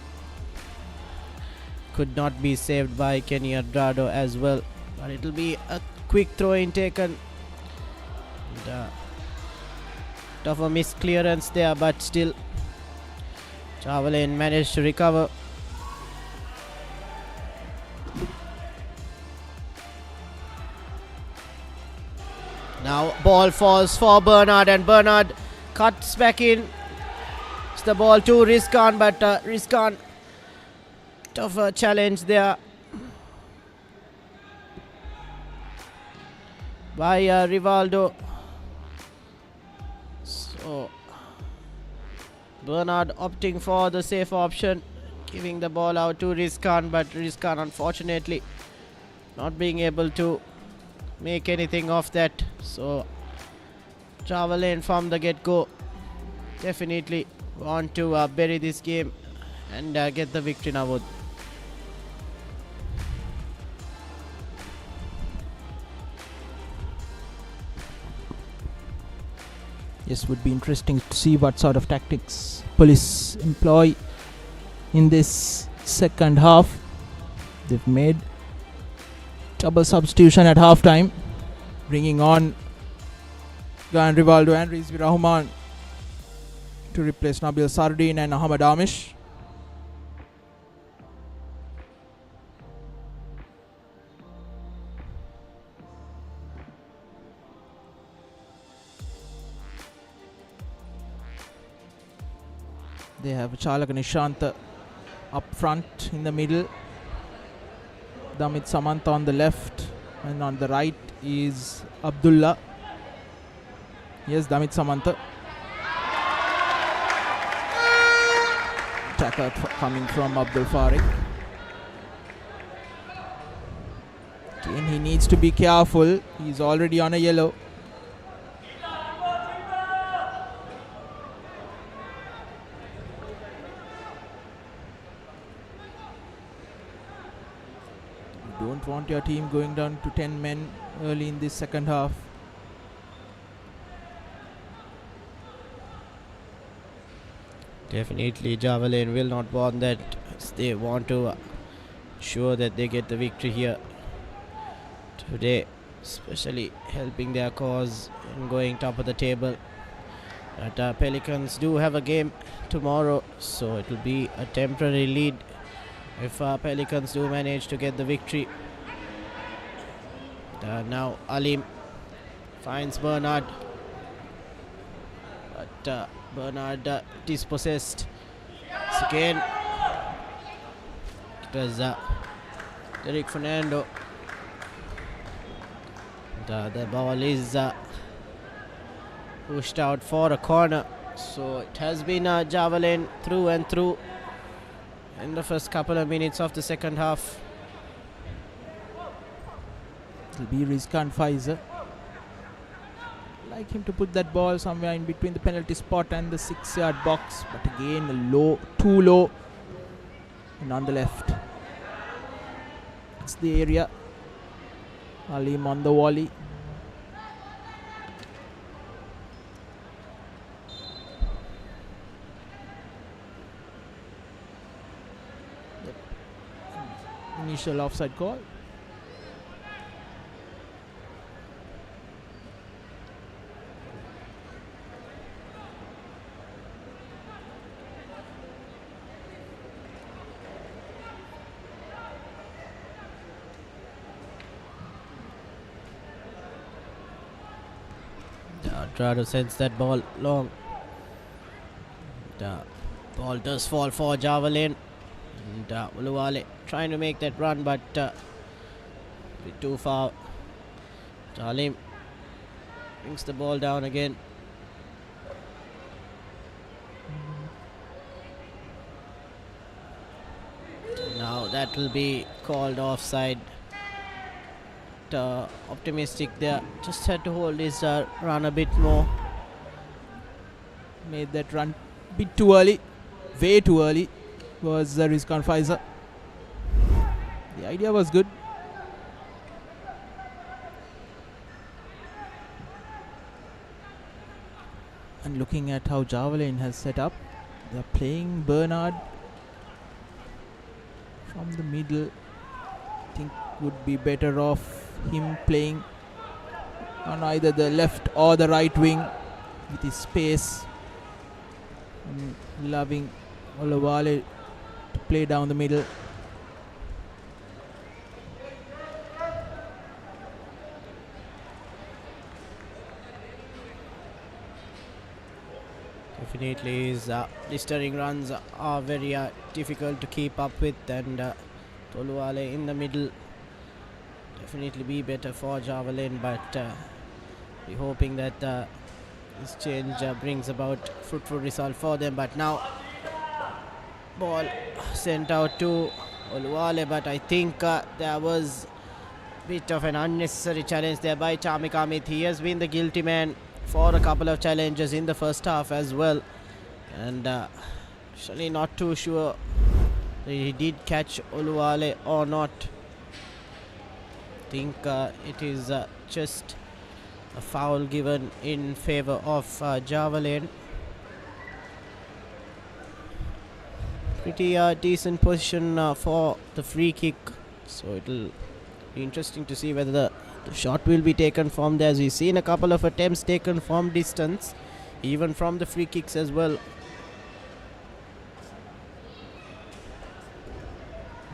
could not be saved by Kenny Adrado as well. But it will be a quick throw in taken. And, bit of a misclearance there, but still Javalain managed to recover. Now ball falls for Bernard, and Bernard cuts back in. It's the ball to Rizkan, but Rizkan, bit of a challenge there by Rivaldo. So Bernard opting for the safe option, giving the ball out to Rizkan, but Rizkan unfortunately not being able to make anything of that. So Javalain from the get-go definitely want to bury this game and get the victory now. Yes, would be interesting to see what sort of tactics Police employ in this second half. They've made double substitution at halftime, bringing on Gan Rivaldo and Rizvi Rahman to replace Nabil Sardin and Ahmad Amish. They have Chalaka Nishanta up front in the middle, Damit Samanta on the left, and on the right is Abdullah. Yes, Damit Samanta. Tackle coming from Abdul Farik. Again, he needs to be careful. He's already on a yellow. You don't want your team going down to 10 men early in this second half. Definitely Javalain will not want that. They want to ensure that they get the victory here today, especially helping their cause in going top of the table. But Pelicans do have a game tomorrow, so it will be a temporary lead if Pelicans do manage to get the victory. Now Alim finds Bernard, but Bernard dispossessed. So again, it was Derek Fernando. The ball is pushed out for a corner. So it has been Javalain through and through in the first couple of minutes of the second half. It will be Rizkan Faizer. Like him to put that ball somewhere in between the penalty spot and the 6-yard box, but again low, too low, and on the left. It's the area. Alim on the volley. Yep. Initial offside call. Try to sense that ball long. The ball does fall for Javalain. And Uluwale trying to make that run, but bit too far. Jalim brings the ball down again. Now that will be called offside. Optimistic there, just had to hold his run a bit more. Made that run a bit too early, way too early, was Rizkan Faizer. The idea was good. And looking at how Javalain has set up, they're playing Bernard from the middle. I think would be better off him playing on either the left or the right wing with his space, and allowing Olawale to play down the middle. Definitely his blistering runs are very difficult to keep up with, and Toluwale in the middle definitely be better for Javalain, but we're hoping that this change brings about fruitful result for them. But now ball sent out to Oluwale, but I think there was a bit of an unnecessary challenge there by Chamik Amit. He has been the guilty man for a couple of challenges in the first half as well, and actually not too sure that he did catch Oluwale or not. I think it is just a foul given in favor of Javalain. pretty decent position for the free kick. So it'll be interesting to see whether the shot will be taken from there, as we've seen a couple of attempts taken from distance, even from the free kicks as well.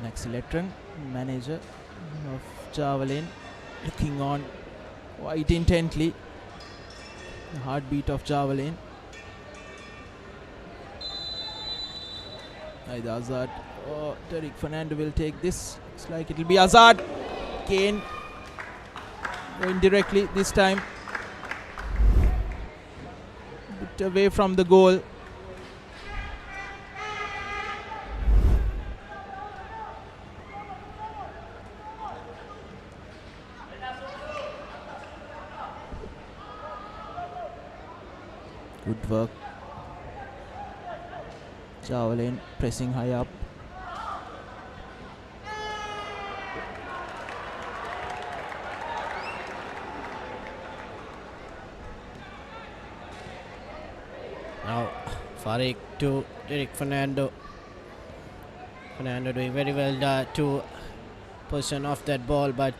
Next Electron, manager of Javalain, looking on quite intently. The heartbeat of Javalain. Either Azad or Derek Fernando will take this. Looks like it will be Azad. Kane going directly this time. Bit away from the goal. Good work. Javalain pressing high up. Now Farik to Derek Fernando. Fernando doing very well to position off that ball, but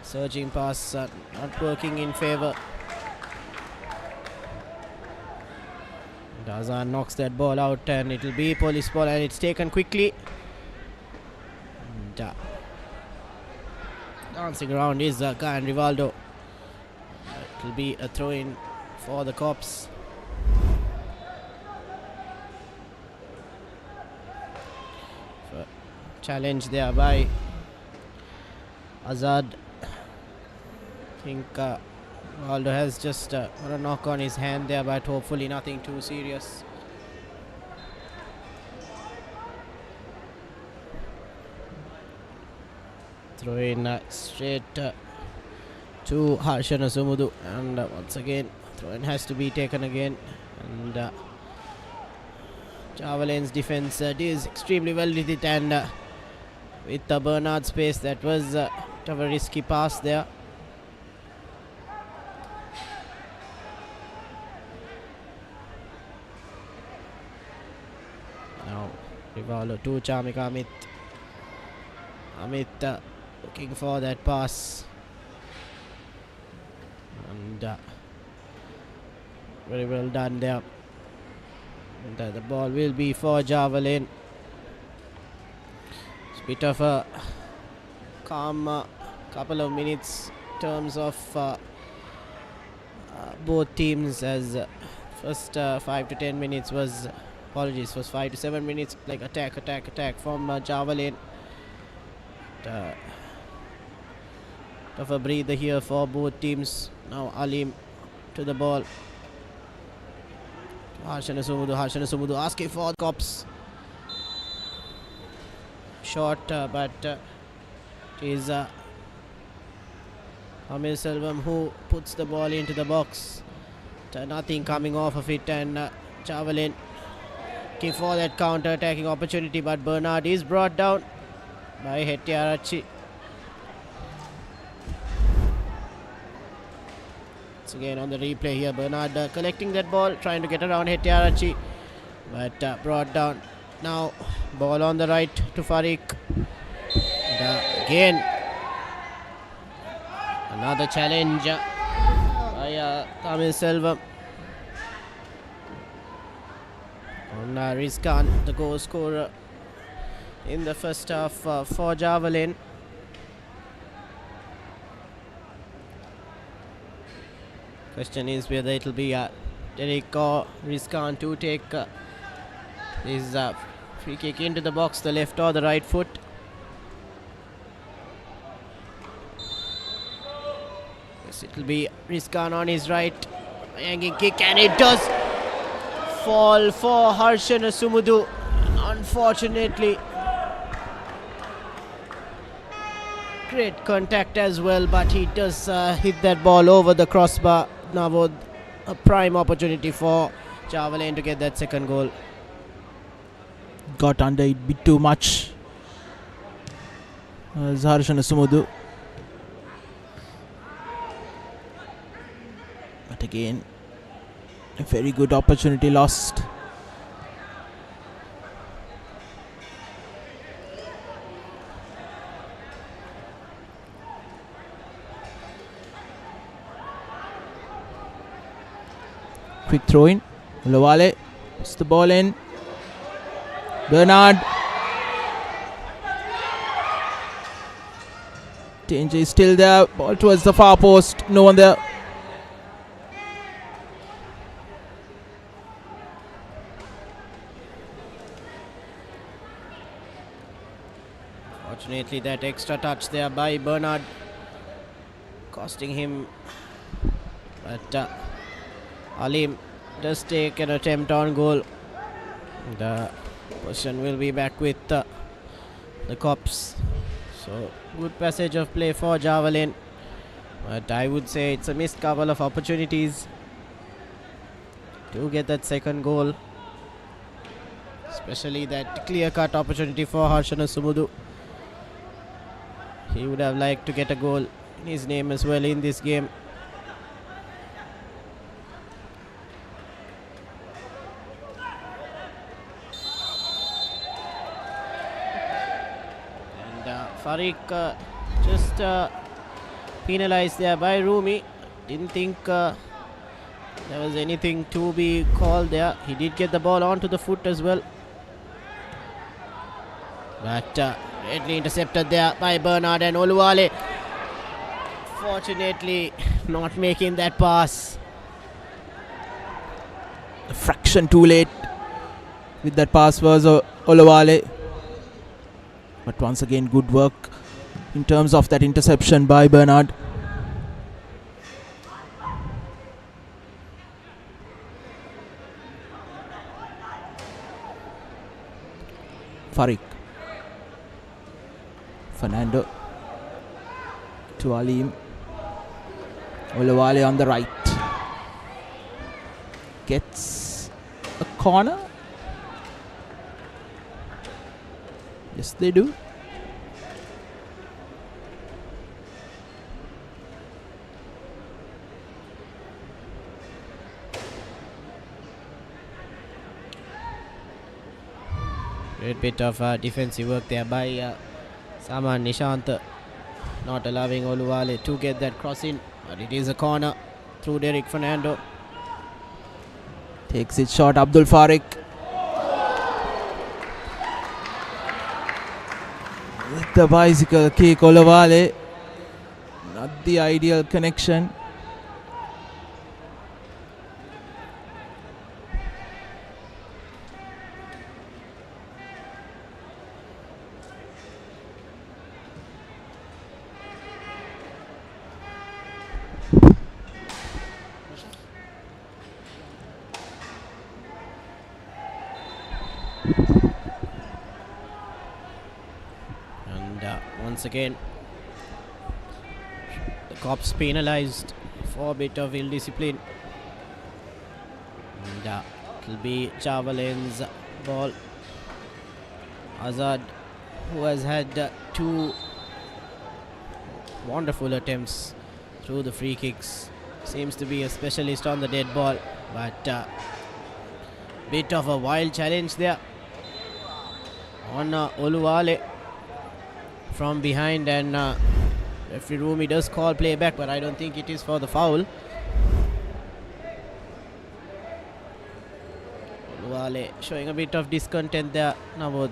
surging pass not working in favour. Dazan knocks that ball out, and it will be police ball, and it's taken quickly. And, dancing around is Guy and Rivaldo. It will be a throw in for the Cops. Challenge there by Azad. I think Rivaldo has just got a knock on his hand there, but hopefully nothing too serious. Throw in straight to Harshan Sumudu, and once again throw in has to be taken again, and Javalain's defense is extremely well with it, and with Bernard's pace, that was a risky pass there. Now Rivaldo to Chamika Amit. Amit looking for that pass, and very well done there. And, the ball will be for Javalain. It's a bit of a calm couple of minutes in terms of both teams, as first 5 to 10 minutes was, apologies, was 5 to 7 minutes like attack from Javalain. Of a breather here for both teams. Now Alim to the ball. Harshan Sumudu asking for Cops. Short, but it is Amir Selvam who puts the ball into the box. Nothing coming off of it, and Javalain looking for that counter-attacking opportunity, but Bernard is brought down by Hetiarachi. Once again on the replay here, Bernard collecting that ball, trying to get around Hetiarachi, but brought down. Now ball on the right to Farik. And, again another challenge by Tamil Selvam on Rizkan, the goal scorer in the first half for Javalain. Question is whether it will be Derek or Rizkan to take this free kick into the box, the left or the right foot. Yes, it will be Rizkan on his right, hanging kick, and it does fall for Harshan Sumudu. Unfortunately, great contact as well, but he does hit that ball over the crossbar. Now a prime opportunity for Javalain to get that second goal. Got under it a bit too much. Harshan Sumudu. But again, a very good opportunity lost. Quick throw in. Olawale puts the ball in. Bernard. Danger is still there. Ball towards the far post. No one there. Fortunately, that extra touch there by Bernard costing him. But Alim does take an attempt on goal. The possession will be back with the Cops. So good passage of play for Javalain. But I would say it's a missed couple of opportunities to get that second goal. Especially that clear-cut opportunity for Harshana Sumudu. He would have liked to get a goal in his name as well in this game. And Farik just penalized there by Rumi. Didn't think there was anything to be called there. He did get the ball onto the foot as well. But greatly intercepted there by Bernard, and Oluwale fortunately not making that pass. A fraction too late with that pass was Olawale. But once again, good work in terms of that interception by Bernard. Farik. Fernando to Alim. Olawale on the right. Gets a corner. Yes, they do. Great bit of defensive work there by Saman Nishant, not allowing Oluwale to get that cross in. But it is a corner through Derek Fernando. Takes it short, Abdul Farik. With the bicycle kick, Olawale. Not the ideal connection. Once again, the Cops penalized for a bit of ill discipline. And it will be Javalain's ball. Azad, who has had two wonderful attempts through the free kicks, seems to be a specialist on the dead ball. But bit of a wild challenge there on Oluwale from behind, and referee Rumi does call play back, but I don't think it is for the foul. Oluwale showing a bit of discontent there, Navod.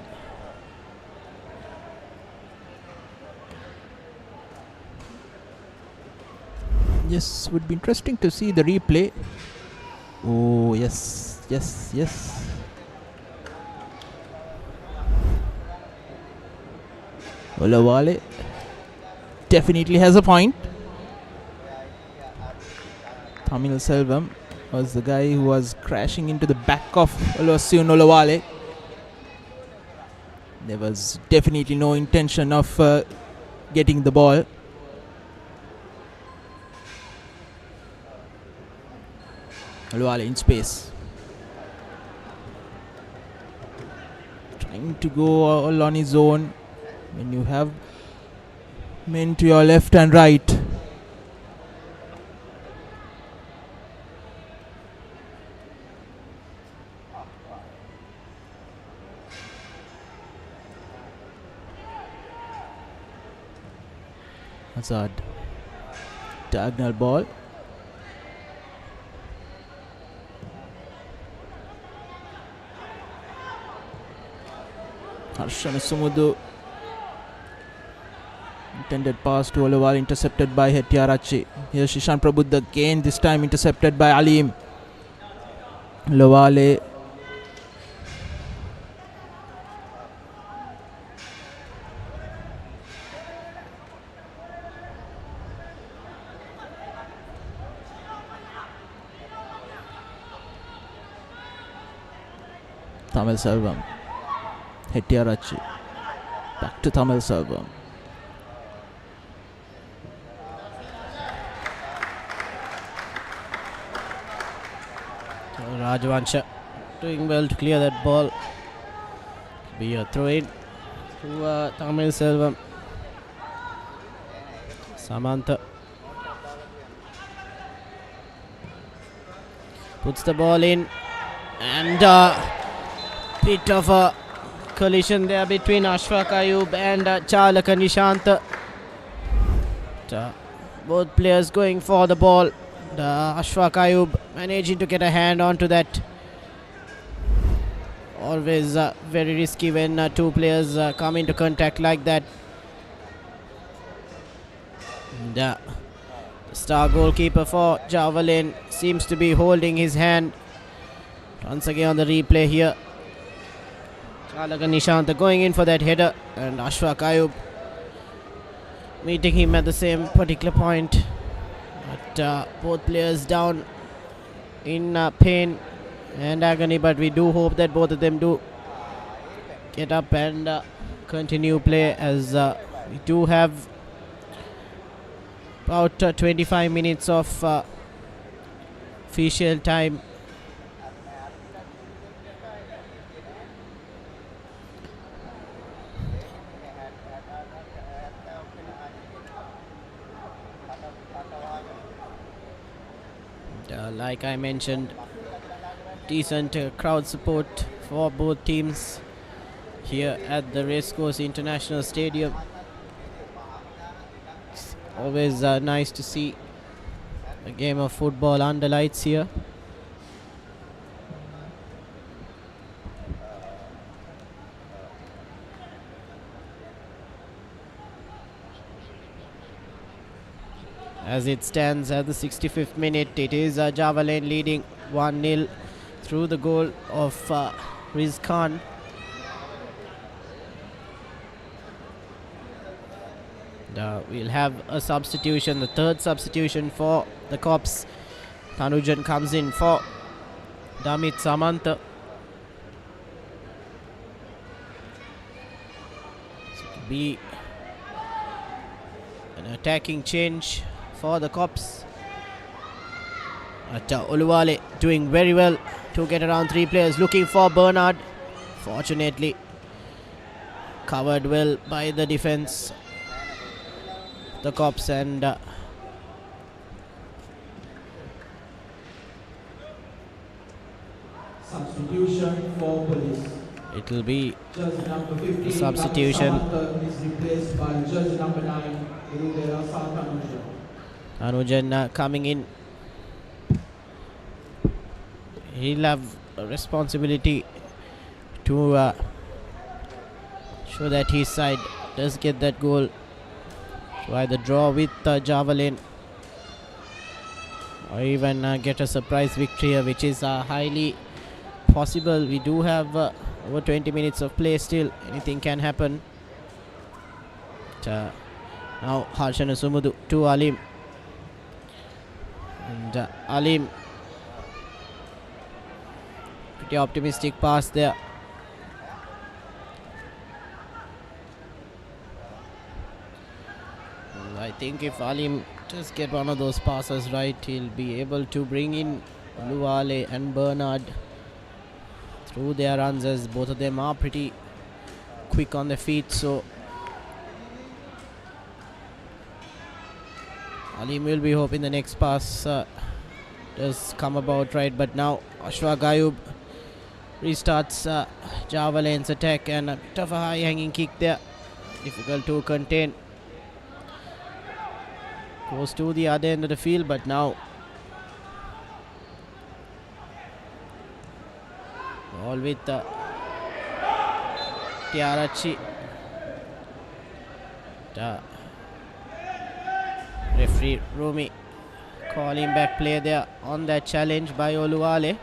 Yes, would be interesting to see the replay. Oh, yes, yes, yes. Olawale definitely has a point. Tamil Selvam was the guy who was crashing into the back of Oluwaseun Olawale. There was definitely no intention of getting the ball. Olawale in space. Trying to go all on his own. When you have men to your left and right. Hazard. Diagonal ball. Harshana Sumudu. Intended pass to Oluwale, intercepted by Hettiarachi. Here Shishan Prabhuda again, this time intercepted by Alim. Oluwale. Tamil Selvam. Hettiarachi. Back to Tamil Selvam. Rajavansha doing well to clear that ball. Be a throw in to Tamil Selvam. Samantha puts the ball in, and bit of a collision there between Ashfaq Ayub and Chalaka Nishant. Both players going for the ball. Ashfaq Ayub managing to get a hand onto that. Always very risky when two players come into contact like that. And, the star goalkeeper for Javalain seems to be holding his hand. Once again on the replay here. Chalaka Nishant going in for that header, and Ashfaq Ayub meeting him at the same particular point. But both players down in pain and agony, but we do hope that both of them do get up and continue play, as we do have about 25 minutes of official time. Like I mentioned, decent crowd support for both teams here at the Racecourse International Stadium. It's always nice to see a game of football under lights here. As it stands at the 65th minute, it is Javalain leading 1-0 through the goal of Riz Khan. We'll have a substitution, the third substitution for the Cops. Tanujan comes in for Damit Samantha. So it will be an attacking change for the Cops. But Oluwale doing very well to get around three players, looking for Bernard. Fortunately covered well by the defense, the Cops, and Substitution for police. it will be Judge number 15, substitution. is replaced by judge number 9, Irudera Satanuja. Anujan coming in. He'll have a responsibility to show that his side does get that goal, to either draw with Javalain or even get a surprise victory here, which is highly possible. We do have over 20 minutes of play still. Anything can happen. But, now Harshana Sumudu to Alim. And Alim, pretty optimistic pass there. And I think if Alim just get one of those passes right, he'll be able to bring in Oluwale and Bernard through their runs, as both of them are pretty quick on their feet. So Alim will be hoping the next pass does come about right. But now Ashfaq Ayub restarts Javalain's attack, and a bit of a high hanging kick there, difficult to contain. Goes to the other end of the field, but now all with Hettiarachchi. Referee Rumi calling back play there on that challenge by Oluwale.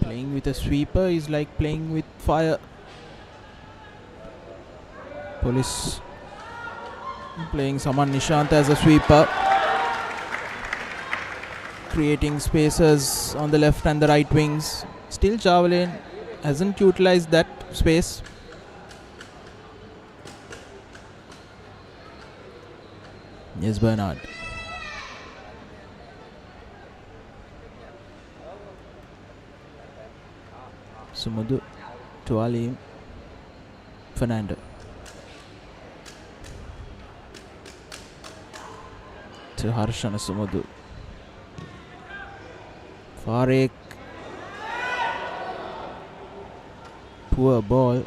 Playing with a sweeper is like playing with fire. Police playing Saman Nishant as a sweeper, creating spaces on the left and the right wings. Still Javalain hasn't utilized that space. Yes, Bernard. Sumudu to Ali. Fernando. To Harshana Sumudu. Farik. Poor ball.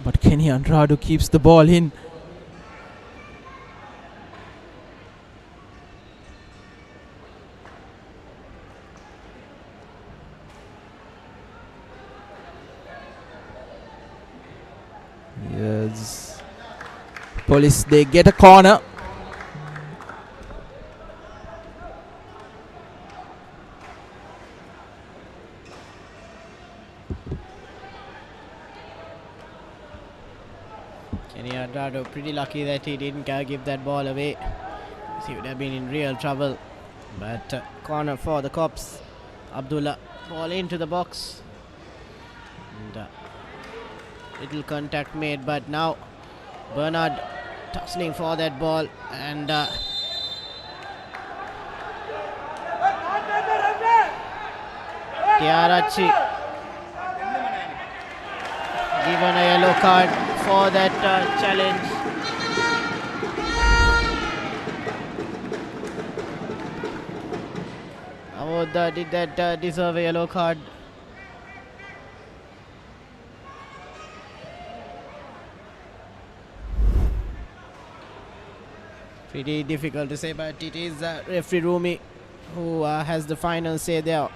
But Kenny Andrade keeps the ball in. Yes. Police, they get a corner. Kenny Andrade pretty lucky that he didn't give that ball away. He would have been in real trouble. But corner for the Cops. Abdullah, ball into the box. And little contact made, but now Bernard tussling for that ball, and Hettiarachchi given a yellow card for that challenge. Did that deserve a yellow card? Pretty difficult to say, but it is referee Rumi who has the final say there.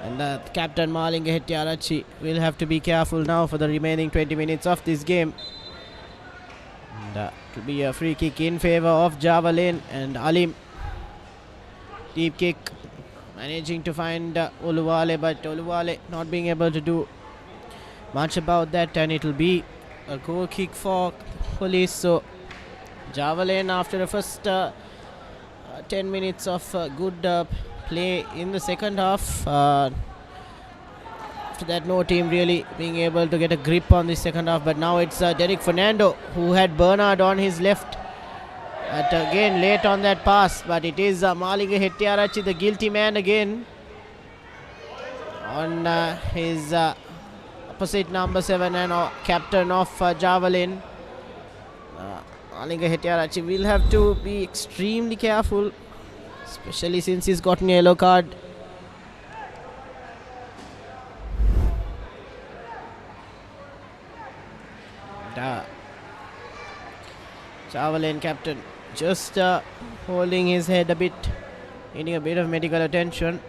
And Captain Malinga Hettiarachchi will have to be careful now for the remaining 20 minutes of this game. And it will be a free kick in favor of Javalain, and Alim. Deep kick, managing to find Oluwale, but Oluwale not being able to do much about that, and it will be a goal kick for Police. So Javalain, after the first 10 minutes of good play in the second half, after that no team really being able to get a grip on the second half, but now it's Derek Fernando who had Bernard on his left. But again late on that pass, but it is Malinga Hettiarachchi, the guilty man again, on his opposite number 7 and captain of Javalain. Malinga Hettiarachchi will have to be extremely careful, especially since he's gotten a yellow card. Javalain captain just holding his head a bit, needing a bit of medical attention.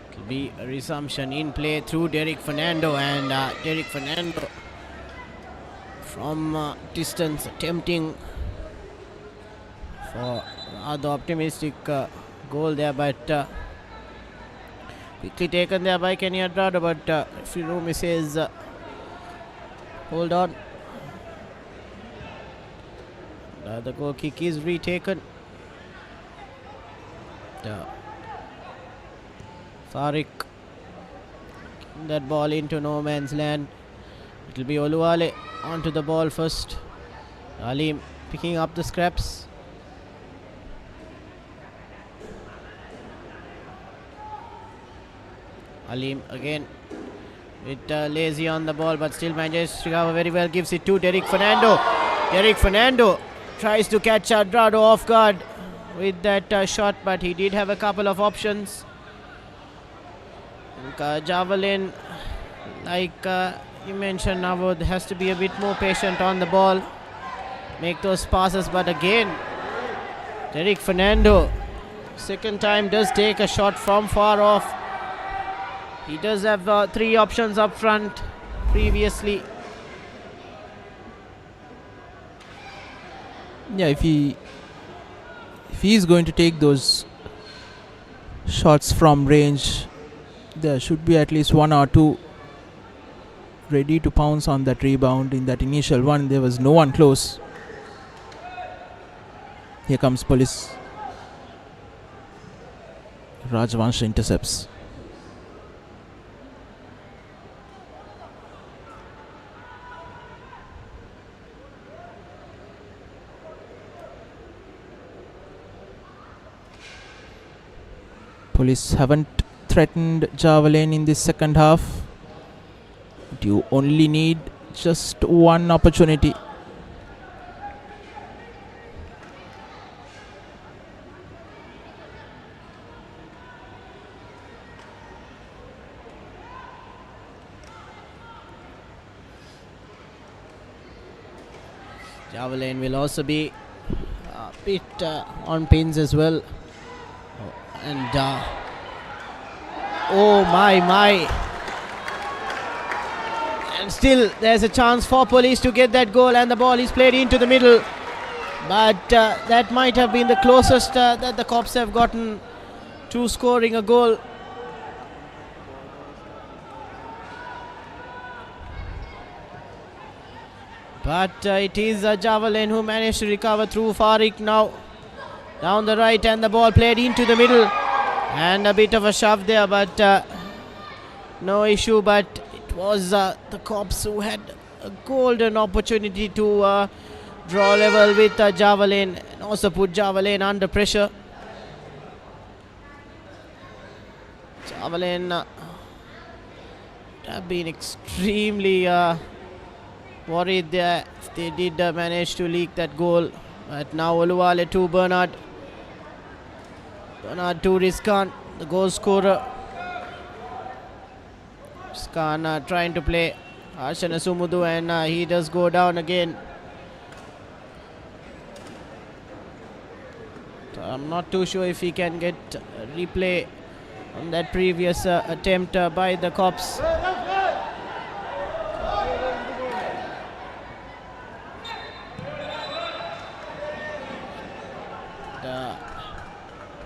It will be a resumption in play through Derek Fernando, and Derek Fernando from distance attempting for the optimistic goal there, but quickly taken there by Kenny Andrade, but Firumi says Hold on. The goal kick is retaken. Farik kicking that ball into no man's land. It will be Oluwale onto the ball first. Alim picking up the scraps. Alim again with Lazy on the ball, but still manages to recover very well. Gives it to Derek Fernando. Derek Fernando tries to catch Adrado off guard with that shot, but he did have a couple of options. Javalain, like you mentioned, Navod has to be a bit more patient on the ball, make those passes, but again, Derek Fernando, second time, does take a shot from far off. He does have 3 options up front previously. Yeah, if he is going to take those shots from range, there should be at least 1 or 2 ready to pounce on that rebound. In that initial one, there was no one close. Here comes police. Rajvansh intercepts. Police haven't threatened Javalain in this second half. But you only need just one opportunity. Javalain will also be a bit on pins as well. And oh my. And still there's a chance for Police to get that goal, and the ball is played into the middle. But that might have been the closest that the Cops have gotten to scoring a goal. But it is Javalain who managed to recover through Farik now. Down the right, and the ball played into the middle. And a bit of a shove there, but no issue. But it was the Cops who had a golden opportunity to draw level with Javalain, and also put Javalain under pressure. Javalain have been extremely worried there if they did manage to leak that goal. But now Oluwale to Bernard. Bernard to Rizkan, the goal scorer. Rizkan trying to play Arshana Sumudu, and he does go down again. So I'm not too sure if he can get a replay on that previous attempt by the Cops.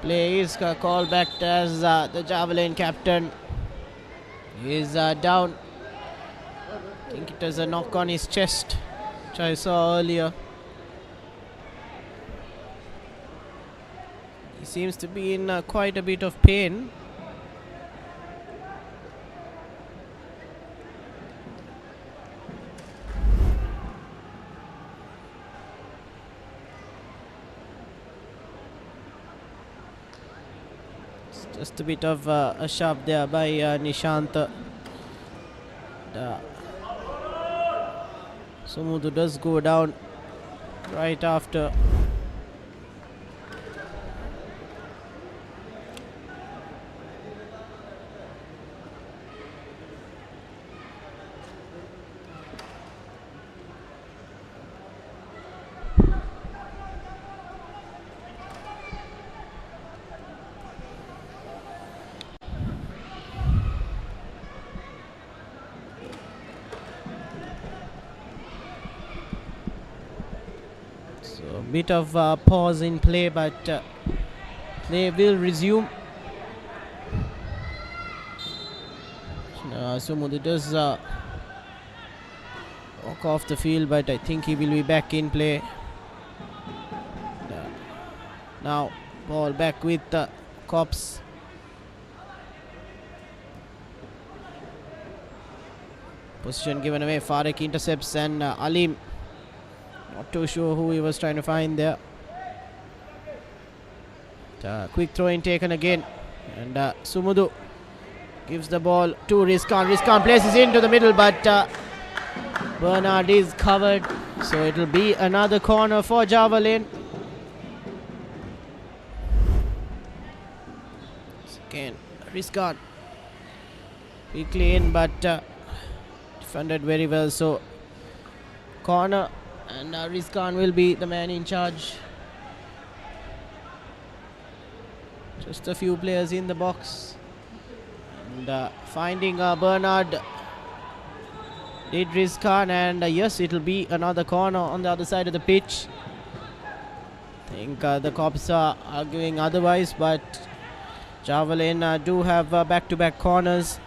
Play is called back as the Javalain captain is down. I think it was a knock on his chest, which I saw earlier. He seems to be in quite a bit of pain. Just a bit of a shove there by Nishant. Sumudu does go down right after. Bit of pause in play, but play will resume. Sumudu does walk walk off the field, but I think he will be back in play. Now ball back with the Cops. Position given away. Farek intercepts and Alim, not too sure who he was trying to find there. Quick throw in taken again, and Sumudu gives the ball to Rizkan. Rizkan places into the middle, but Bernard is covered, so it'll be another corner for Javalain. Again, Rizkan quickly in, but defended very well. So corner, and Rizkan will be the man in charge. Just a few players in the box, and finding Bernard did Rizkan, and yes, it'll be another corner on the other side of the pitch. I think the Cops are arguing otherwise, but Javalain do have back-to-back corners.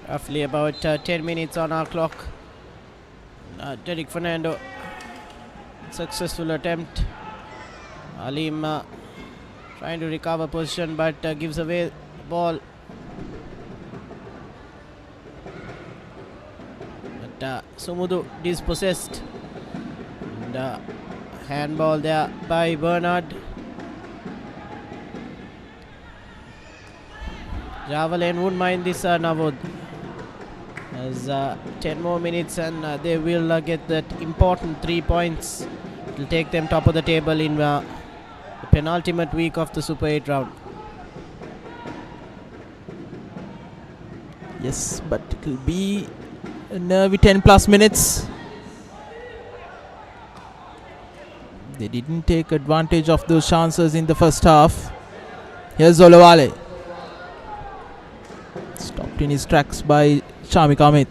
Roughly about 10 minutes on our clock. Derek Fernando, successful attempt. Alim trying to recover position, but gives away the ball. But Sumudu dispossessed. And handball there by Bernard. Javalain wouldn't mind this Navod. As 10 more minutes, and they will get that important 3 points. It will take them top of the table in the penultimate week of the Super 8 round. Yes, but it will be a nervy 10 plus minutes. They didn't take advantage of those chances in the first half. Here's Olawale. Stopped in his tracks by Shamik Amit.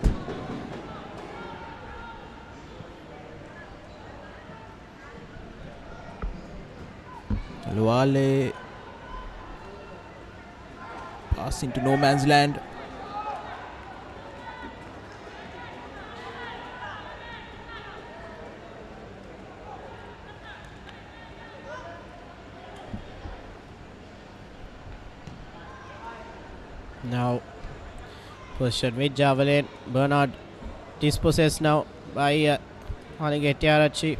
Olawale pass into no man's land. Now position with Javalain. Bernard dispossessed now by Etiarachi.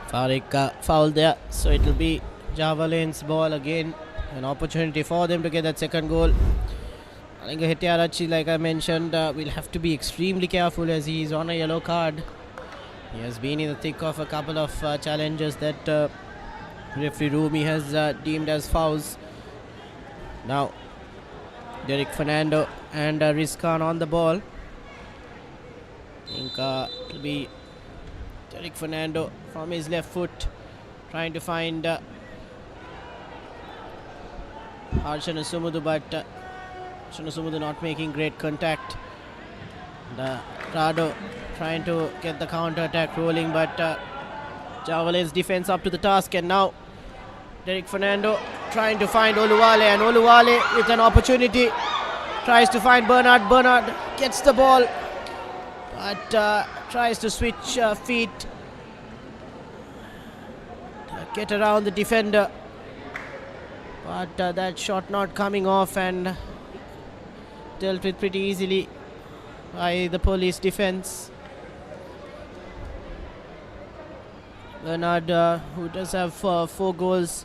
Farik foul there, so it will be Javalain's ball again. An opportunity for them to get that second goal. Etiarachi, like I mentioned, will have to be extremely careful as he is on a yellow card. He has been in the thick of a couple of challenges that referee Rumi has deemed as fouls. Now Derek Fernando and Rizkan on the ball. I think it will be Derek Fernando from his left foot trying to find Harshan Sumudu, but Sumudu not making great contact. Rado trying to get the counter attack rolling, but Javalain's defense up to the task, and now Derek Fernando trying to find Oluwale, and Oluwale with an opportunity tries to find Bernard. Bernard gets the ball, but tries to switch feet, get around the defender, but that shot not coming off and dealt with pretty easily by the police defense. Bernard, who does have 4 goals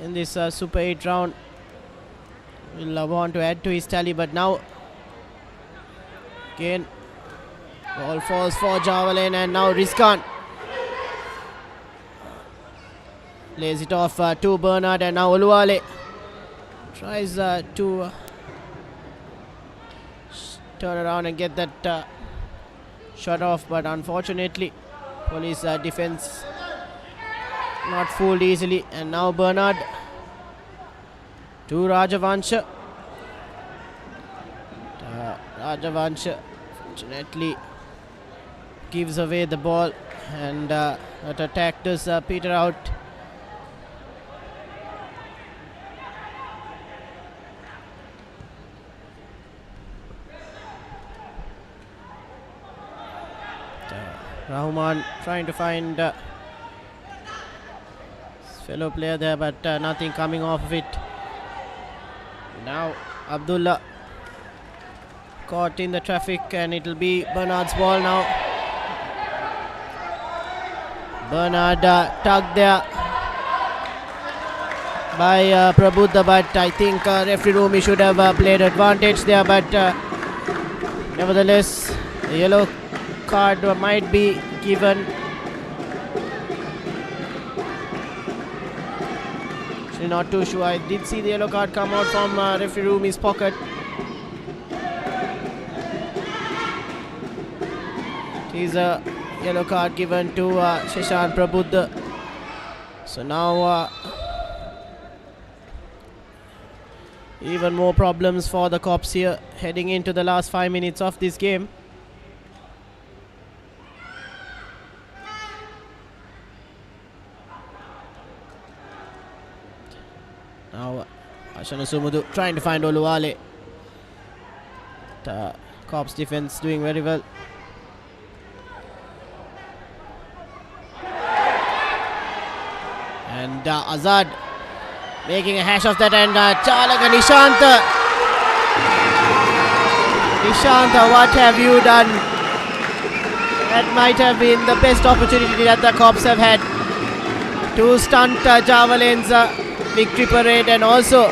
in this Super 8 round, will want to add to his tally, but now again ball falls for Javalain, and now Rizkan lays it off to Bernard, and now Oluwale tries to turn around and get that shot off, but unfortunately police defense not fooled easily. And now Bernard to Rajavansha. Rajavansha fortunately gives away the ball, and that attack does peter out. Rahman trying to find his fellow player there, but nothing coming off of it. Now Abdullah caught in the traffic, and it will be Bernard's ball now. Bernard tugged there by Prabuddha, but I think referee Rumi should have played advantage there, but nevertheless the yellow card might be given. Actually not too sure. I did see the yellow card come out from referee Rumi's pocket. It is a yellow card given to Shashank Prabuddha. So now even more problems for the Cops here heading into the last 5 minutes of this game. Now Ashana Sumudu trying to find Oluwale. The Cops defense doing very well. And Azad making a hash of that, and Chalaka Nishant. Nishant, what have you done? That might have been the best opportunity that the Cops have had to stunt Javalain's victory parade and also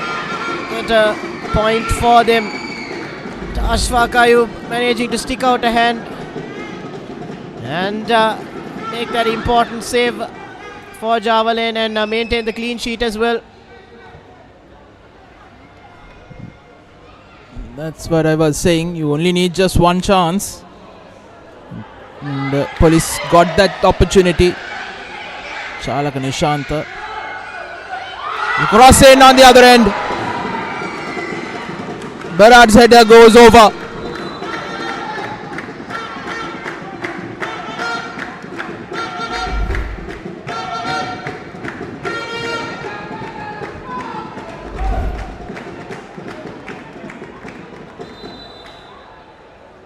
get a point for them. Ashfaq Ayub managing to stick out a hand and make that important save for Javalain and maintain the clean sheet as well. That's what I was saying. You only need just one chance. And police got that opportunity. Chalaka Nishanta. Cross in on the other end. Bernard's header goes over.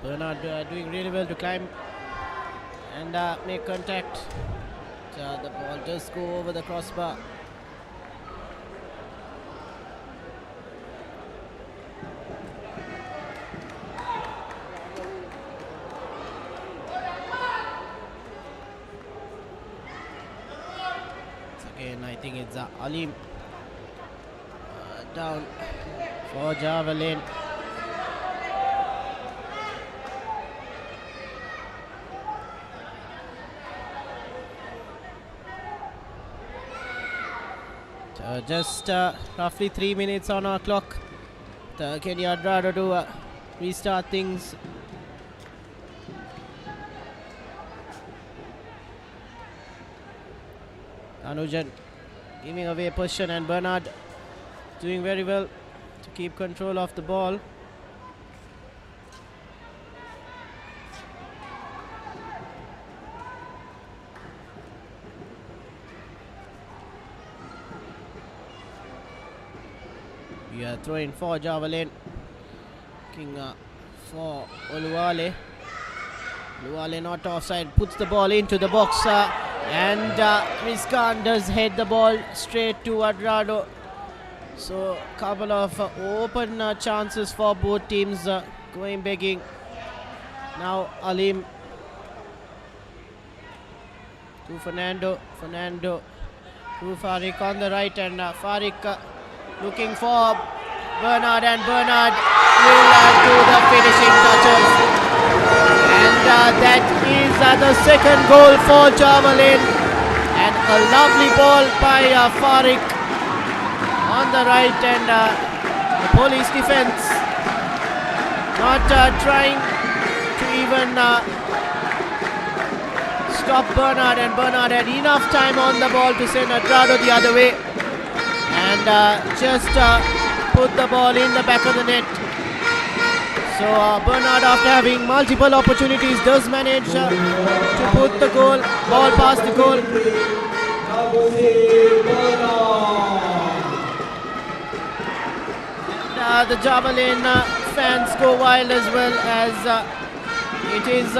Bernard doing really well to climb and make contact. The ball does go over the crossbar. Again, I think it's Alim down for Javalain. Just roughly 3 minutes on our clock. Kenya Adrado to restart things. Anujan giving away possession, and Bernard doing very well to keep control of the ball. We are throwing for Javalain. Looking for Oluwale. Oluwale not offside. Puts the ball into the box. And Rizkan does head the ball straight to Adrado. So couple of open chances for both teams going begging. Now Alim to Fernando. Fernando to Farik on the right, and Farik looking for Bernard, and Bernard will do the finishing touches. And that is the second goal for Javalain. And a lovely ball by Farik on the right, and the police defense not trying to even stop Bernard, and Bernard had enough time on the ball to send Adrado the other way, and just put the ball in the back of the net. So Bernard, after having multiple opportunities, does manage to put the ball past the goal. And the Javalain fans go wild as well, as it is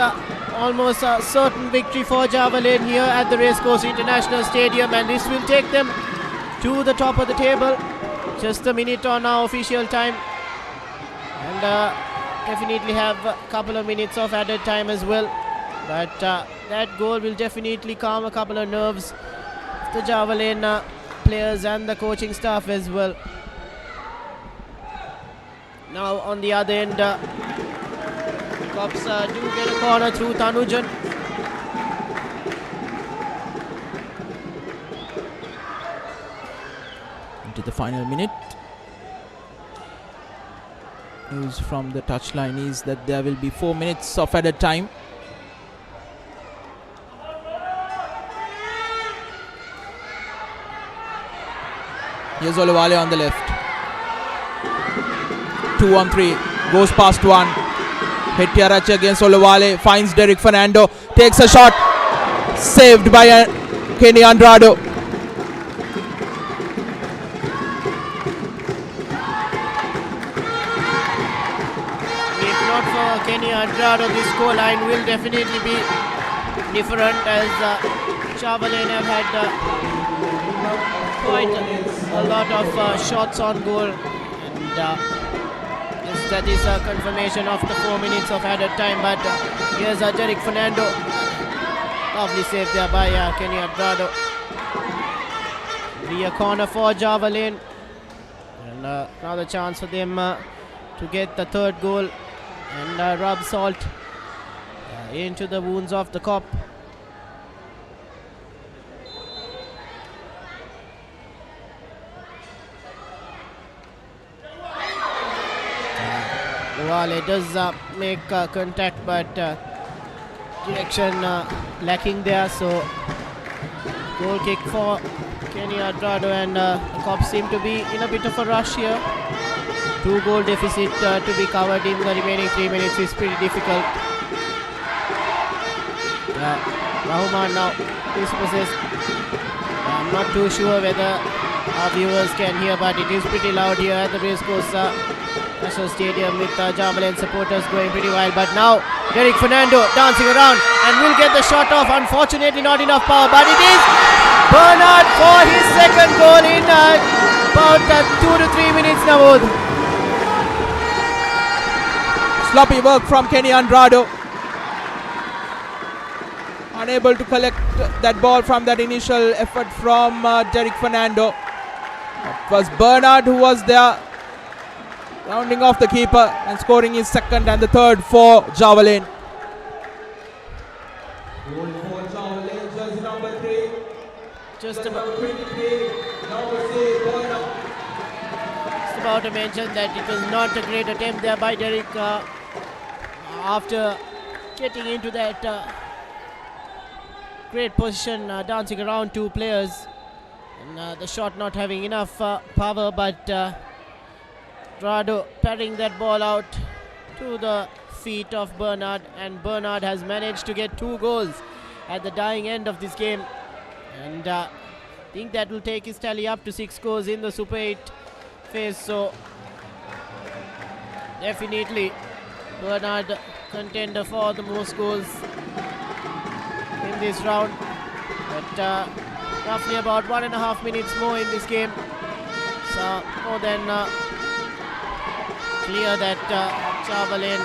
almost a certain victory for Javalain here at the Racecourse International Stadium, and this will take them to the top of the table. Just a minute on our official time, and definitely have a couple of minutes of added time as well, but that goal will definitely calm a couple of nerves of the Javalain players and the coaching staff as well. Now on the other end, Cops do get a corner through Tanujan. Into the final minute. News from the touchline is that there will be 4 minutes of added time. Here's Olawale on the left. 2-on-3, goes past one. Hettiarachi against Olawale, finds Derek Fernando, takes a shot, saved by Kenny Andrado. If not for Kenny Andrado, this score line will definitely be different, as Javalain have had quite a lot of shots on goal, and that is a confirmation of the 4 minutes of added time. But here's Derek Fernando, lovely save there by Kenny Andrado. Be a corner for Javalain, and another chance for them to get the third goal and rub salt into the wounds of the Cop. Wale does make contact, but direction lacking there, so goal kick for Kenny Andrado, and the Cops seem to be in a bit of a rush here. 2-goal deficit to be covered in the remaining 3 minutes is pretty difficult. Rahman now is possessed. I'm not too sure whether our viewers can hear, but it is pretty loud here at the Racecourse National Stadium, with Javalain supporters going pretty wild. But now Derek Fernando dancing around and will get the shot off. Unfortunately not enough power, but it is Bernard for his second goal in about 2 to 3 minutes now. Sloppy work from Kenny Andrado. Unable to collect that ball from that initial effort from Derek Fernando. It was Bernard who was there, rounding off the keeper and scoring his second and the third for Javalain. Just about to mention that it was not a great attempt there by Derek after getting into that great position, dancing around two players, and the shot not having enough power, but Rado parrying that ball out to the feet of Bernard, and Bernard has managed to get 2 goals at the dying end of this game, and I think that will take his tally up to 6 goals in the Super 8 phase. So definitely Bernard contender for the most goals in this round, but roughly about 1.5 minutes more in this game, so more than clear that Javalain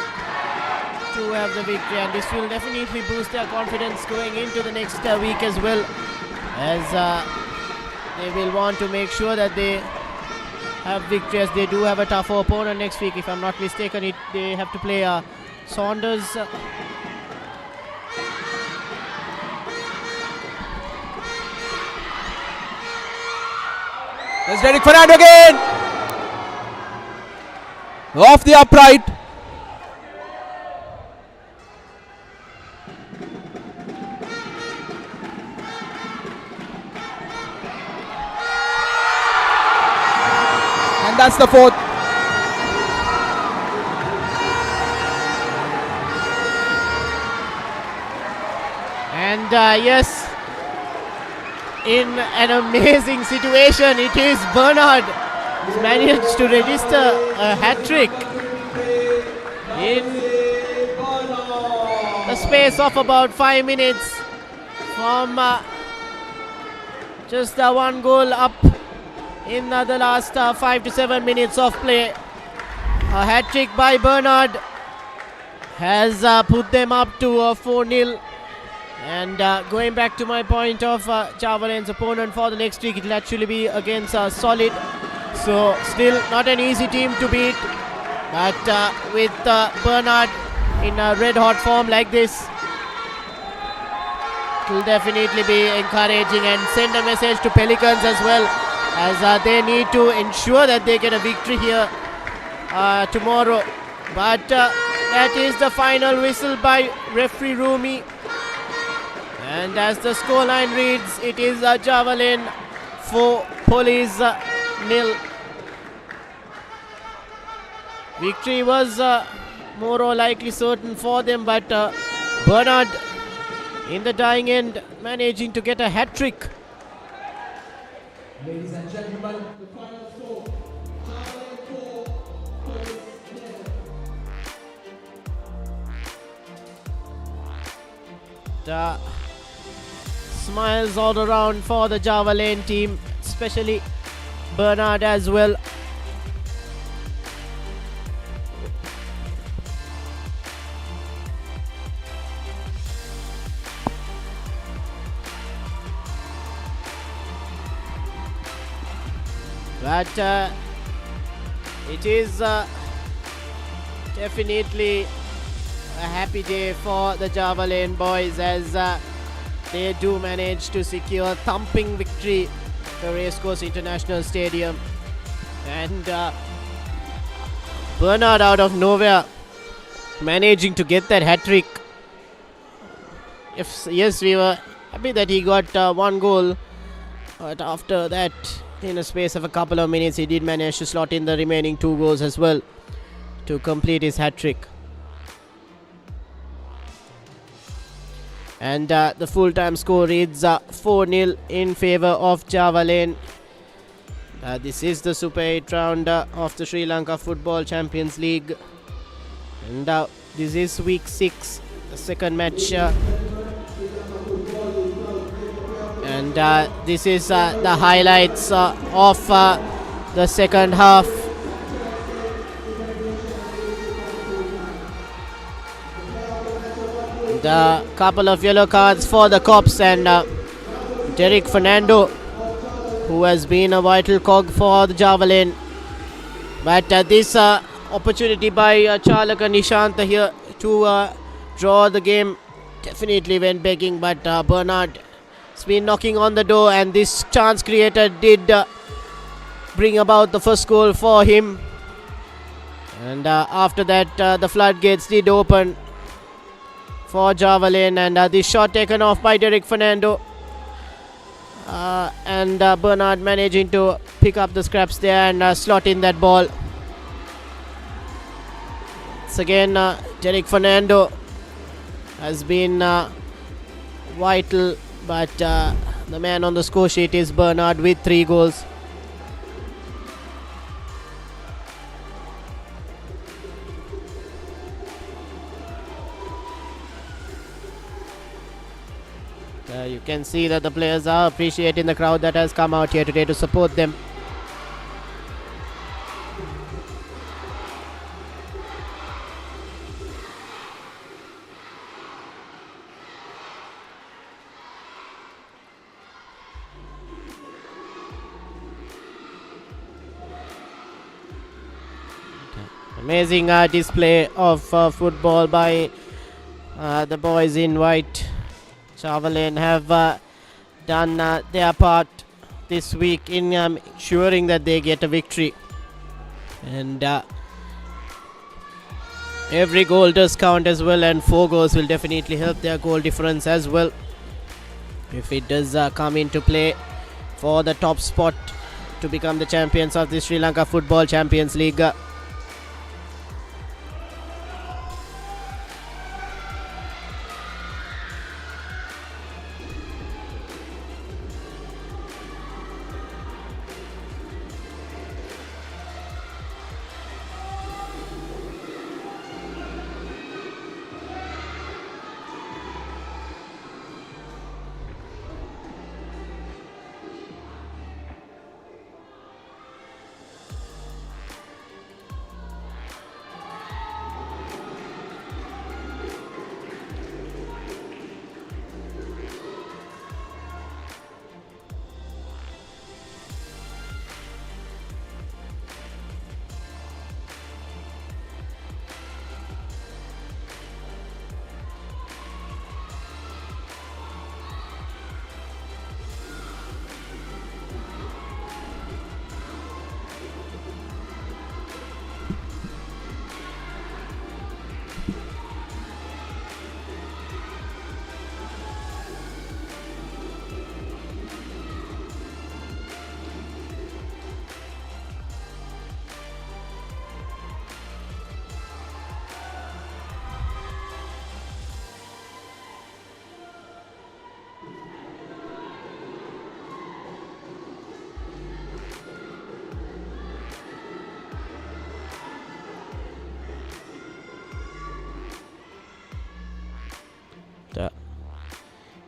to have the victory, and this will definitely boost their confidence going into the next week as well, as they will want to make sure that they have victory, as they do have a tougher opponent next week. If I'm not mistaken, they have to play Saunders. There's Derek Fernando again, off the upright. that's the fourth. And yes, in an amazing situation, it is Bernard who's managed to register a hat-trick in a space of about 5 minutes from just one goal up in the last 5 to 7 minutes of play. A hat-trick by Bernard has put them up to 4-0. And going back to my point of Javalain's opponent for the next week, it will actually be against Solid. So still not an easy team to beat. But with Bernard in a red hot form like this, it will definitely be encouraging and send a message to Pelicans as well, as they need to ensure that they get a victory here tomorrow. But that is the final whistle by referee Rumi. And as the scoreline reads, it is Javalain 4, Police 0. Victory was more or likely certain for them, but Bernard in the dying end managing to get a hat-trick. Ladies and gentlemen, the final score, Javalain 4, Police 0. The smiles all around for the Javalain team, especially Bernard as well. But it is definitely a happy day for the Javalain boys, as they do manage to secure a thumping victory at the Racecourse International Stadium. And Bernard out of nowhere managing to get that hat-trick. Yes, we were happy that he got one goal, but after that, in a space of a couple of minutes, he did manage to slot in the remaining 2 goals as well to complete his hat-trick. And the full-time score reads 4-0 in favour of Javalain. This is the Super 8 round of the Sri Lanka Football Champions League. And this is week 6, the second match. And this is the highlights of the second half. The couple of yellow cards for the Cops, and Derek Fernando, who has been a vital cog for the Javalain. But this opportunity by Chalaka Nishanta here to draw the game definitely went begging, but Bernard has been knocking on the door, and this chance created did bring about the first goal for him. And after that, the floodgates did open for Javalain, and this shot taken off by Derek Fernando, and Bernard managing to pick up the scraps there and slot in that ball. It's again Derek Fernando has been vital, but the man on the score sheet is Bernard with 3 goals. You can see that the players are appreciating the crowd that has come out here today to support them. Amazing display of football by the boys in white. Javalain have done their part this week in ensuring that they get a victory. And every goal does count as well, and 4 goals will definitely help their goal difference as well if it does come into play for the top spot to become the champions of the Sri Lanka Football Champions League.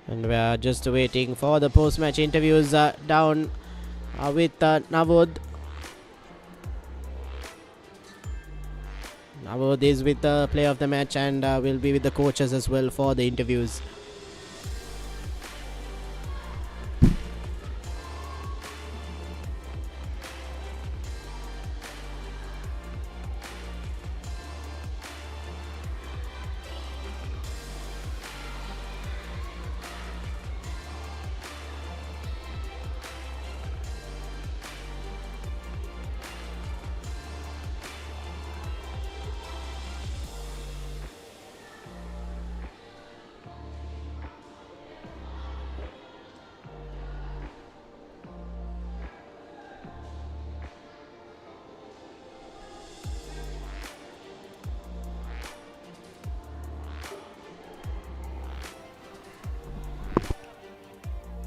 And we are just waiting for the post-match interviews down with Navod. Navod is with the player of the match and will be with the coaches as well for the interviews.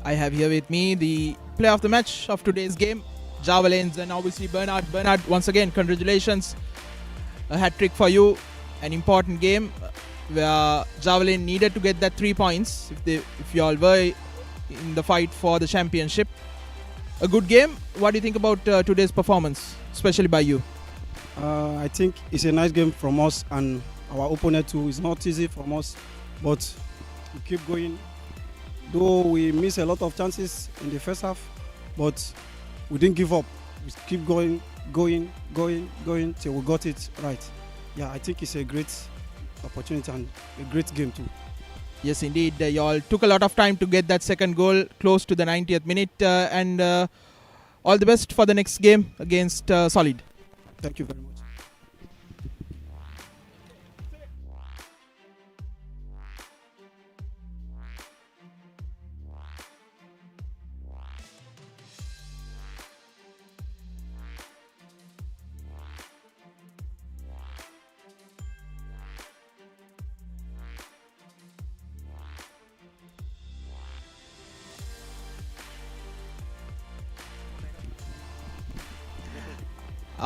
I have here with me the player of the match of today's game, Javalain, and obviously Bernard. Bernard, once again, congratulations. A hat-trick for you. An important game where Javalain needed to get that 3 points if you all were in the fight for the championship. A good game. What do you think about today's performance, especially by you? I think it's a nice game from us and our opponent too. It's not easy from us, but we keep going. Though we missed a lot of chances in the first half, but we didn't give up. We keep going till we got it right. Yeah, I think it's a great opportunity and a great game too. Yes, indeed. You all took a lot of time to get that second goal close to the 90th minute. And all the best for the next game against Solid. Thank you very much.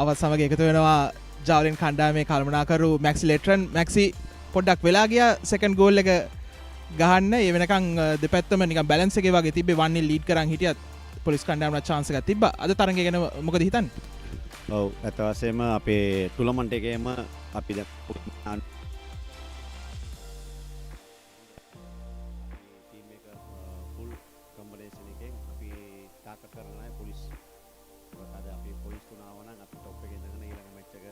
Hours සමග එකතු වෙනවා ජාවලින් කණ්ඩායමේ කල්පනාකරු Maxi ලෙට්‍රන්. Maxi පොඩ්ඩක් වෙලා ගියා second goal එක ගහන්න. ඒ වෙනකන් දෙපැත්තම නිකන් බැලන්ස් එකේ වගේ තිබ්බේ 1-0 ලීඩ් කරන් හිටියත් පොලිස් කණ්ඩායමට chance එකක් තිබ්බා. අද තරඟය ගැන මොකද හිතන්නේ? ඔව් අත වශයෙන්ම අපේ ටූර්නමන්ට් එකේම අපි දැන් ටීම් එක ෆුල් කම්බිනේෂන් එකෙන් අපි ටාකට් කරන අය පොලිස් අද අපි පොලිස් තුනාව නම් අපි টොප් එකේ ඉඳගෙන ඊළඟ මැච් එක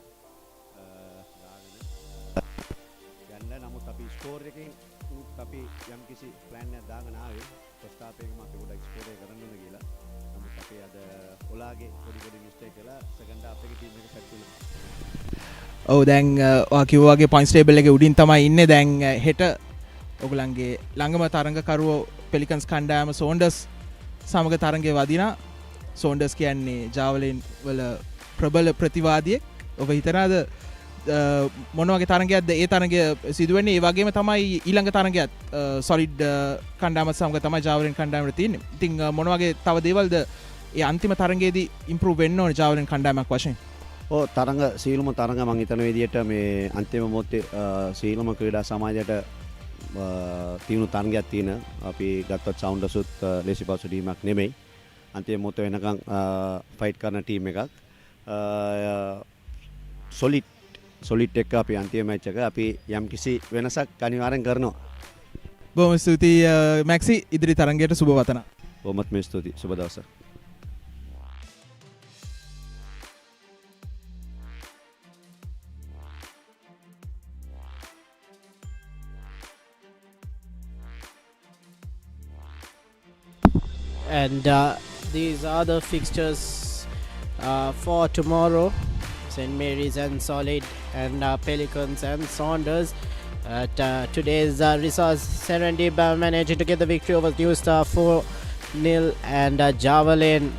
ගාගෙන යන්න. නමුත් අපි ස්කෝර් එකෙන් අපි යම් කිසි ප්ලෑන් එකක් දාගෙන ආවේ ෆස්ට් හාෆ් එකේම අපි පොඩ්ඩක් ස්කෝර් එක කරන්න ඕන කියලා. නමුත් අපි අද ඔලාගේ පොඩි මිස්ටේක් කළා සෙකන්ඩ් හාෆ් එකේ ටීම් එක සෙට් වුණා. ඔව් දැන් ඔයා කිව්වා වගේ පොයින්ට්ස් ටේබල් එකේ උඩින් තමයි ඉන්නේ. දැන් හෙට ඔයගලන්ගේ ළඟම තරඟකරුවෝ පෙලිකන්ස් කණ්ඩායම සෝන්ඩර්ස් සමග තරඟේ වදිනා. සෝන්ඩර්ස් කියන්නේ ජාවලින් වල ප්‍රබල ප්‍රතිවාදියෙක්. ඔබ හිතනවාද මොන වගේ තරගයක්ද ඒ තරගය සිදුවෙන්නේ? ඒ වගේම තමයි ඊළඟ තරගයත් සොලිඩ් කණ්ඩායමත් සමග තමයි ජාවලින් කණ්ඩායමට තියෙන්නේ. ඉතින් මොන වගේ තව දේවල්ද ඒ අන්තිම තරගයේදී ඉම්ප්‍රූව් වෙන්න ඕනේ ජාවලින් කණ්ඩායමක් වශයෙන්? තරඟ සීලම තරඟ මං හිතන විදිහට මේ අන්තිම මොහොතේ සීලම ක්‍රීඩා සමාජයට තියුණු තරඟයක් තියෙන. අපි ගත්තොත් සවුන්ඩර්ස්ුත් ලේසි පහසු ටීමක් නෙමෙයි. අන්තිම මොහොත වෙනකන් ෆයිට් කරන ටීම් එකක්. සොලිඩ් එක අපි අන්තිම මැච් එක අපි යම්කිසි වෙනසක් අනිවාර්යෙන් කරනවා. බොහොම ස්තුතියි මැක්සි. ඉදිරි තරඟයට සුබ වතන. බොහොමත්ම ස්තුතියි. සුබ දවසක්. And these are the fixtures for tomorrow. St. Mary's and Solid and Pelicans and Saunders. Today's results, Serendip managing to get the victory over New Star 4-0, and Javalain,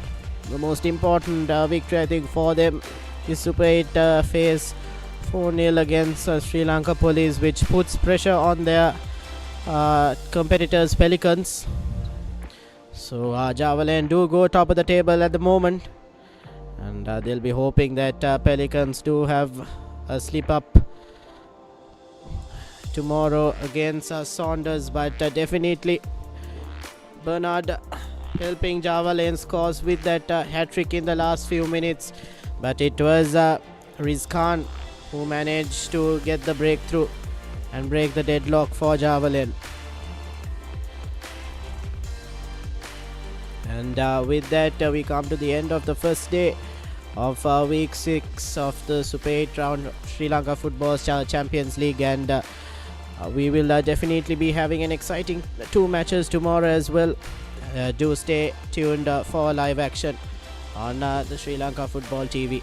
the most important victory I think for them is Super 8 face 4-0 against Sri Lanka Police, which puts pressure on their competitors Pelicans. So Javalain do go top of the table at the moment, and they'll be hoping that Pelicans do have a slip up tomorrow against Saunders, but definitely Bernard helping Javalain's cause with that hat-trick in the last few minutes, but it was Rizkan who managed to get the breakthrough and break the deadlock for Javalain. And with that we come to the end of the first day of week 6 of the Super 8 round Sri Lanka Football Champions League, and we will definitely be having an exciting 2 matches tomorrow as well. Do stay tuned for live action on the Sri Lanka Football TV.